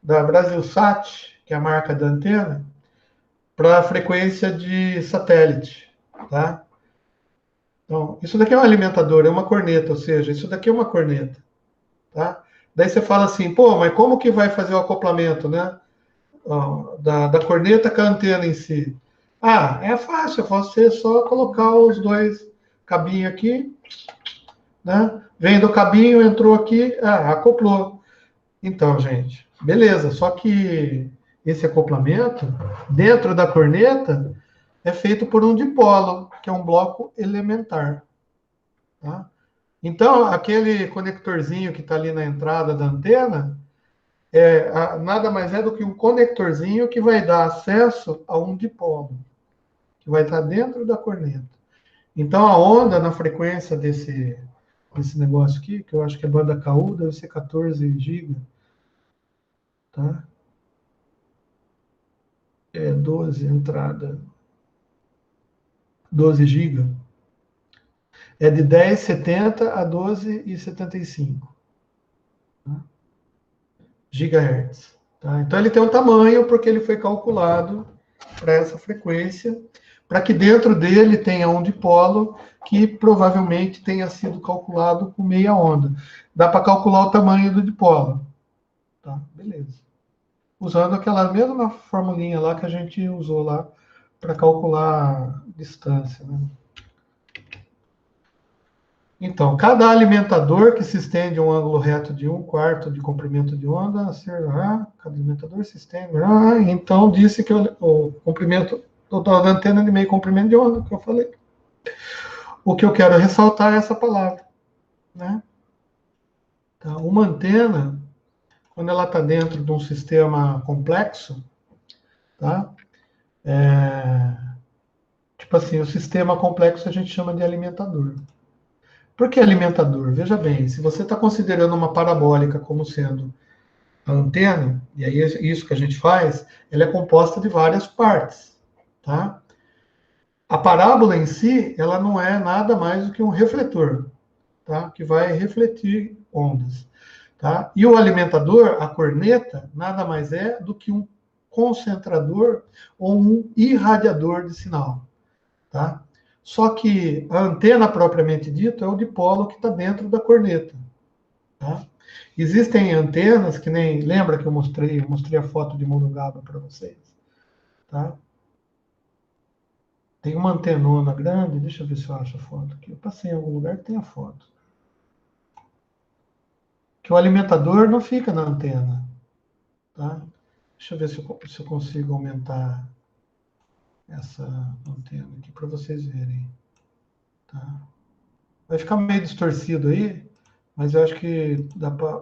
[SPEAKER 1] da Brasilsat, que é a marca da antena, para frequência de satélite, tá? Então, isso daqui é um alimentador, é uma corneta, ou seja, isso daqui é uma corneta, tá? Daí você fala assim, pô, mas como que vai fazer o acoplamento, né? Ó, da corneta com a antena em si? Ah, é fácil, você só colocar os dois cabinhos aqui, né? Vem do cabinho, entrou aqui, acoplou. Então, gente, beleza, só que esse acoplamento, dentro da corneta, é feito por um dipolo, que é um bloco elementar, tá? Então, aquele conectorzinho que está ali na entrada da antena, nada mais é do que um conectorzinho que vai dar acesso a um dipolo, que vai estar dentro da corneta. Então, a onda na frequência desse negócio aqui, que eu acho que é banda KU, deve ser 14 GB, tá? É 12 entrada, 12 GB. É de 10,70 a 12,75, tá? gigahertz. Tá? Então, ele tem um tamanho porque ele foi calculado para essa frequência, para que dentro dele tenha um dipolo que provavelmente tenha sido calculado com meia onda. Dá para calcular o tamanho do dipolo. Tá? Beleza. Usando aquela mesma formulinha lá que a gente usou lá para calcular a distância. Né? Então, cada alimentador que se estende um ângulo reto de 1/4 de comprimento de onda, cada alimentador se estende. Então, disse que o comprimento total da antena é de meio comprimento de onda, que eu falei. O que eu quero ressaltar é essa palavra. Né? Tá? Uma antena, quando ela está dentro de um sistema complexo, tá? Tipo assim, o sistema complexo a gente chama de alimentador. Por que alimentador? Veja bem, se você está considerando uma parabólica como sendo a antena, e aí isso que a gente faz, ela é composta de várias partes, tá? A parábola em si, ela não é nada mais do que um refletor, tá? Que vai refletir ondas, tá? E o alimentador, a corneta, nada mais é do que um concentrador ou um irradiador de sinal, tá? Só que a antena propriamente dita é o dipolo que está dentro da corneta, tá? Existem antenas que nem lembra que eu mostrei a foto de Morungaba para vocês, tá? Tem uma antenona grande, deixa eu ver se eu acho a foto aqui. Eu passei em algum lugar que tem a foto. Que o alimentador não fica na antena, tá? Deixa eu ver se eu consigo aumentar essa antena aqui para vocês verem, tá? Vai ficar meio distorcido aí, mas eu acho que dá para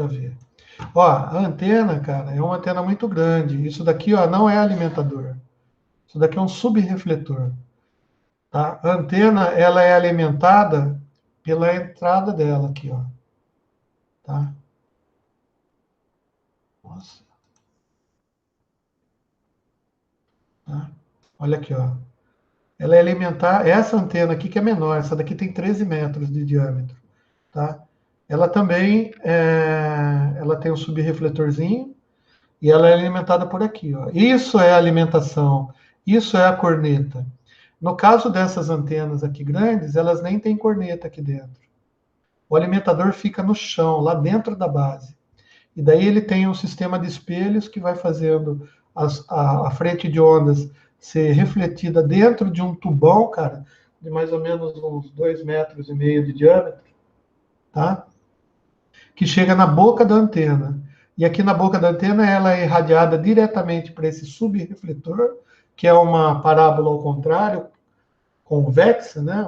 [SPEAKER 1] ver. Ó, a antena, cara, é uma antena muito grande. Isso daqui, ó, não é alimentador. Isso daqui é um subrefletor. Tá? A antena, ela é alimentada pela entrada dela aqui, ó. Tá? Nossa. Tá? Olha aqui, ó. Ela é alimentada, essa antena aqui que é menor, essa daqui tem 13 metros de diâmetro, tá? Ela também, ela tem um subrefletorzinho, e ela é alimentada por aqui, ó. Isso é a alimentação, isso é a corneta. No caso dessas antenas aqui grandes, elas nem têm corneta aqui dentro. O alimentador fica no chão, lá dentro da base. E daí ele tem um sistema de espelhos que vai fazendo a frente de ondas ser refletida dentro de um tubão, cara, de mais ou menos uns 2,5 metros de diâmetro, tá? Que chega na boca da antena. E aqui na boca da antena ela é irradiada diretamente para esse subrefletor, que é uma parábola ao contrário, convexa, né?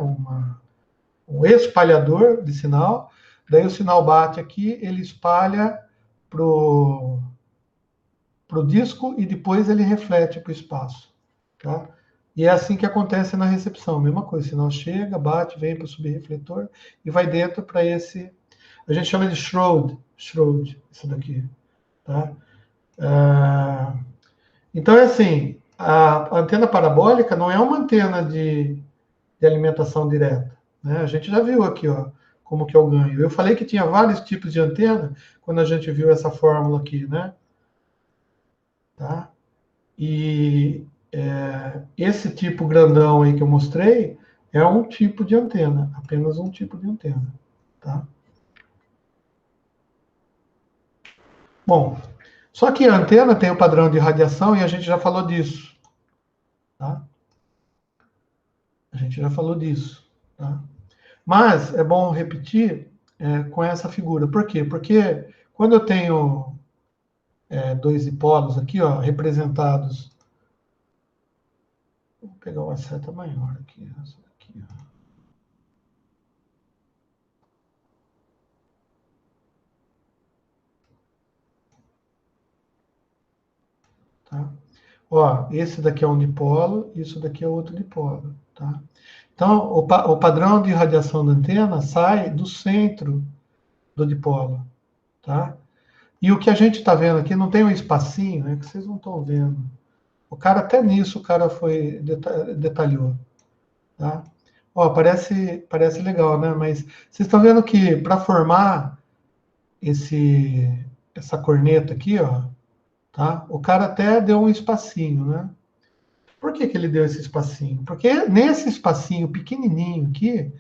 [SPEAKER 1] Um espalhador de sinal. Daí o sinal bate aqui, ele espalha pro disco e depois ele reflete para o espaço. Tá? E é assim que acontece na recepção, mesma coisa, o sinal chega, bate, vem para o subrefletor e vai dentro para esse, a gente chama de shroud, isso daqui. Tá? Então, é assim, a antena parabólica não é uma antena de alimentação direta, né? A gente já viu aqui, ó, como que é o ganho. Eu falei que tinha vários tipos de antena quando a gente viu essa fórmula aqui, né? Tá? E esse tipo grandão aí que eu mostrei é um tipo de antena, apenas um tipo de antena, tá? Bom, só que a antena tem o padrão de radiação e a gente já falou disso, tá? A gente já falou disso, tá? Mas é bom repetir com essa figura. Por quê? Porque quando eu tenho dois dipolos aqui, ó, representados. Vou pegar uma seta maior aqui. Essa daqui, ó. Tá? Ó, esse daqui é um dipolo, isso daqui é outro dipolo. Tá? Então, o padrão de radiação da antena sai do centro do dipolo. Tá? E o que a gente está vendo aqui não tem um espacinho, né, que vocês não estão vendo. O cara, até nisso, o cara foi detalhou. Tá? Ó, parece legal, né? Mas vocês estão vendo que para formar essa corneta aqui, ó, tá? O cara até deu um espacinho, né? Por que ele deu esse espacinho? Porque nesse espacinho pequenininho aqui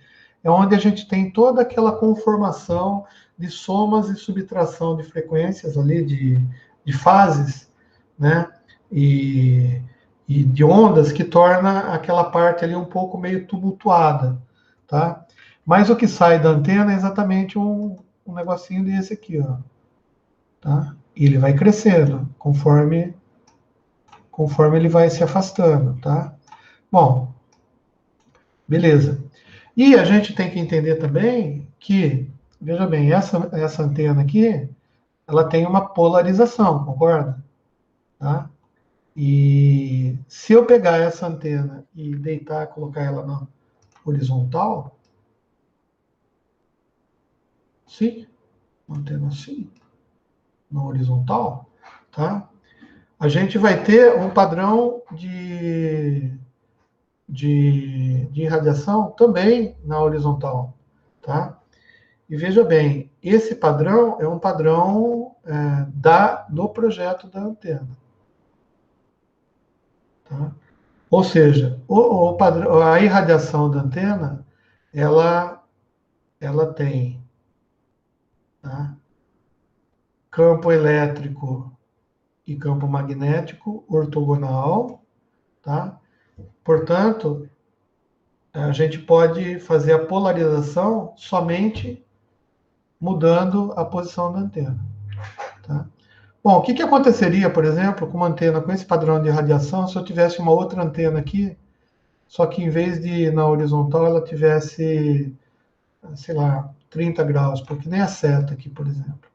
[SPEAKER 1] é onde a gente tem toda aquela conformação de somas e subtração de frequências ali, de fases, né? E de ondas que torna aquela parte ali um pouco meio tumultuada, tá? Mas o que sai da antena é exatamente um negocinho desse aqui, ó, tá? E ele vai crescendo conforme ele vai se afastando, tá? Bom, beleza. E a gente tem que entender também que, veja bem, essa antena aqui, ela tem uma polarização, concorda? Tá? E se eu pegar essa antena e deitar, colocar ela na horizontal, sim, uma antena assim, na horizontal, tá? A gente vai ter um padrão de irradiação também na horizontal, tá? E veja bem, esse padrão é um padrão do projeto da antena. Tá? Ou seja, o padrão, a irradiação da antena, ela tem, tá, campo elétrico e campo magnético ortogonal, tá? Portanto, a gente pode fazer a polarização somente mudando a posição da antena. Tá? Bom, o que aconteceria, por exemplo, com uma antena com esse padrão de radiação se eu tivesse uma outra antena aqui, só que em vez de ir na horizontal ela tivesse, sei lá, 30 graus, porque nem a seta aqui, por exemplo.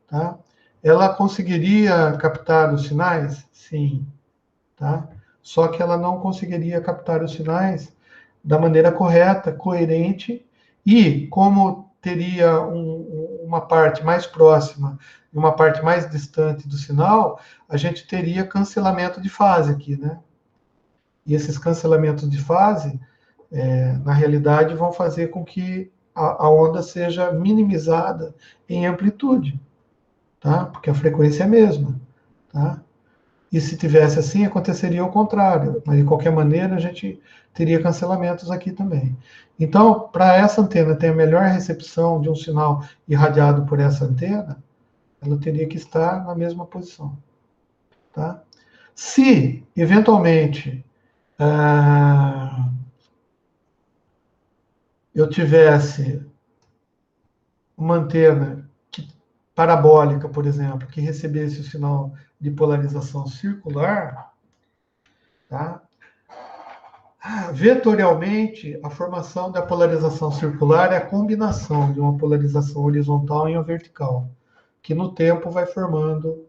[SPEAKER 1] Tá? Ela conseguiria captar os sinais? Sim. Tá? Só que ela não conseguiria captar os sinais da maneira correta, coerente, e como teria uma parte mais próxima e uma parte mais distante do sinal, a gente teria cancelamento de fase aqui, né? E esses cancelamentos de fase, na realidade, vão fazer com que a onda seja minimizada em amplitude, tá? Porque a frequência é a mesma, tá? E se tivesse assim, aconteceria o contrário. Mas, de qualquer maneira, a gente teria cancelamentos aqui também. Então, para essa antena ter a melhor recepção de um sinal irradiado por essa antena, ela teria que estar na mesma posição. Tá? Se, eventualmente, eu tivesse uma antena parabólica, por exemplo, que recebesse o sinal de polarização circular, tá? Vetorialmente, a formação da polarização circular é a combinação de uma polarização horizontal e uma vertical, que no tempo vai formando,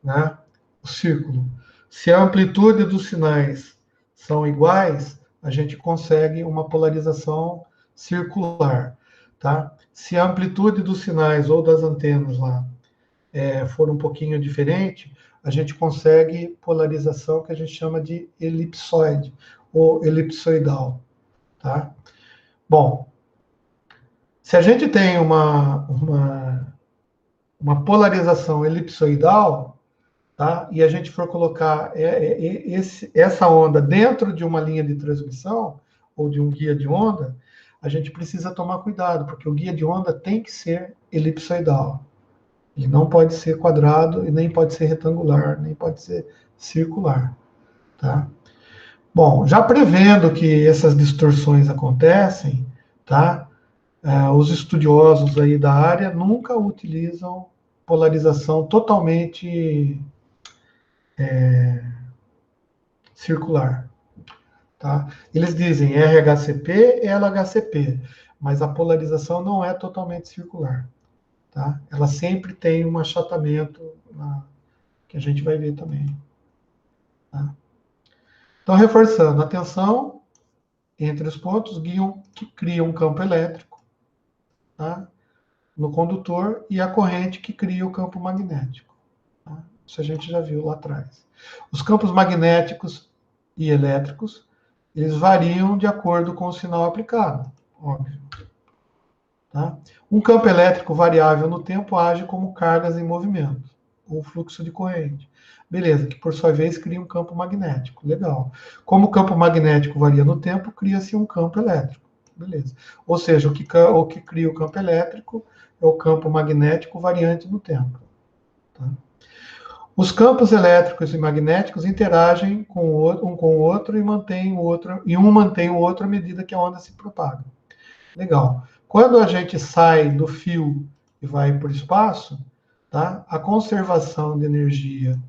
[SPEAKER 1] né, o círculo. Se a amplitude dos sinais são iguais, a gente consegue uma polarização circular. Tá? Se a amplitude dos sinais ou das antenas lá for um pouquinho diferente, a gente consegue polarização que a gente chama de elipsoide, ou elipsoidal, tá? Bom, se a gente tem uma polarização elipsoidal, tá? E a gente for colocar essa onda dentro de uma linha de transmissão, ou de um guia de onda, a gente precisa tomar cuidado, porque o guia de onda tem que ser elipsoidal. Ele não pode ser quadrado, e nem pode ser retangular, nem pode ser circular, tá? Bom, já prevendo que essas distorções acontecem, tá? Os estudiosos aí da área nunca utilizam polarização totalmente circular, tá? Eles dizem RHCP e LHCP, mas a polarização não é totalmente circular, tá? Ela sempre tem um achatamento que a gente vai ver também, tá? Então, reforçando, a tensão entre os pontos que cria um campo elétrico, tá? No condutor, e a corrente que cria o campo magnético, tá? Isso a gente já viu lá atrás. Os campos magnéticos e elétricos, eles variam de acordo com o sinal aplicado, óbvio, tá? Um campo elétrico variável no tempo age como cargas em movimento, ou fluxo de corrente. Beleza, que por sua vez cria um campo magnético. Legal. Como o campo magnético varia no tempo, cria-se um campo elétrico. Beleza. Ou seja, o que cria o campo elétrico é o campo magnético variante no tempo, tá? Os campos elétricos e magnéticos interagem um com o outro e um mantém o outro à medida que a onda se propaga. Legal. Quando a gente sai do fio e vai para o espaço, tá? A conservação de energia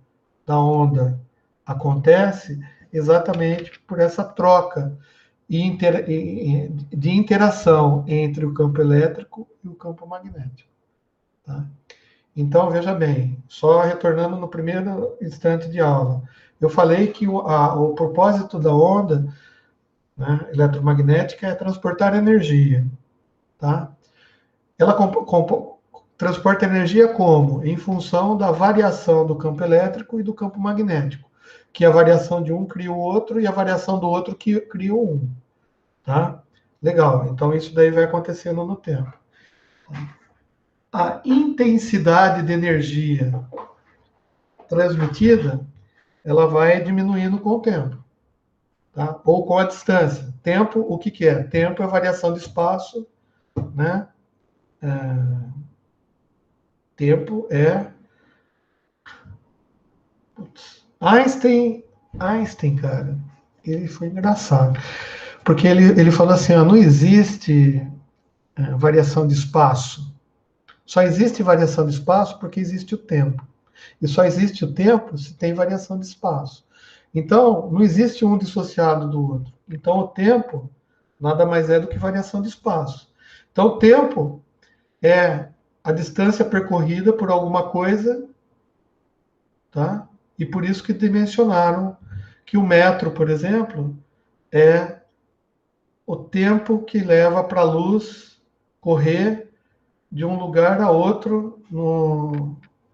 [SPEAKER 1] da onda acontece exatamente por essa troca de interação entre o campo elétrico e o campo magnético, tá? Então, veja bem, só retornando no primeiro instante de aula, eu falei que o propósito da onda, né, eletromagnética é transportar energia, tá? Ela transporta energia como? Em função da variação do campo elétrico e do campo magnético, que a variação de um cria o outro e a variação do outro que cria o um, tá? Legal, então isso daí vai acontecendo no tempo. A intensidade de energia transmitida, ela vai diminuindo com o tempo, tá? Ou com a distância. Tempo, o que é? Tempo é variação de espaço, né? Tempo é... Einstein, cara, ele foi engraçado, porque ele falou assim, ó, não existe variação de espaço, só existe variação de espaço porque existe o tempo, e só existe o tempo se tem variação de espaço. Então, não existe um dissociado do outro. Então, o tempo nada mais é do que variação de espaço. Então, o tempo é a distância percorrida por alguma coisa, tá? E por isso que dimensionaram que o metro, por exemplo, é o tempo que leva para a luz correr de um lugar a outro,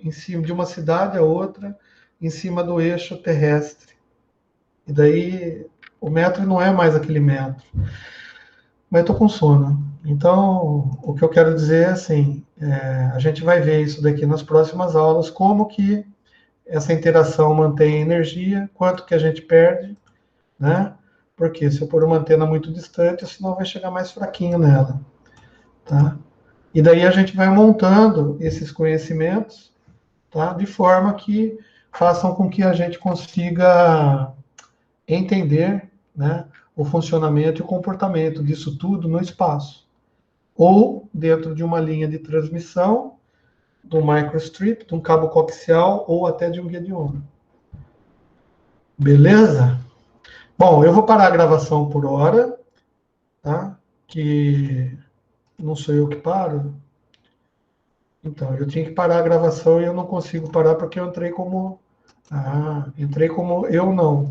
[SPEAKER 1] em cima de uma cidade a outra, em cima do eixo terrestre. E daí o metro não é mais aquele metro. Mas eu estou com sono. Então, o que eu quero dizer é assim, a gente vai ver isso daqui nas próximas aulas, como que essa interação mantém energia, quanto que a gente perde, né? Porque se eu pôr uma antena muito distante, o sinal vai chegar mais fraquinho nela, tá? E daí a gente vai montando esses conhecimentos, tá? De forma que façam com que a gente consiga entender, né, o funcionamento e o comportamento disso tudo no espaço, ou dentro de uma linha de transmissão, de um microstrip, de um cabo coaxial, ou até de um guia de onda. Beleza? Bom, eu vou parar a gravação por hora, tá? Que não sou eu que paro. Então, eu tinha que parar a gravação e eu não consigo parar porque eu entrei como... entrei como eu não.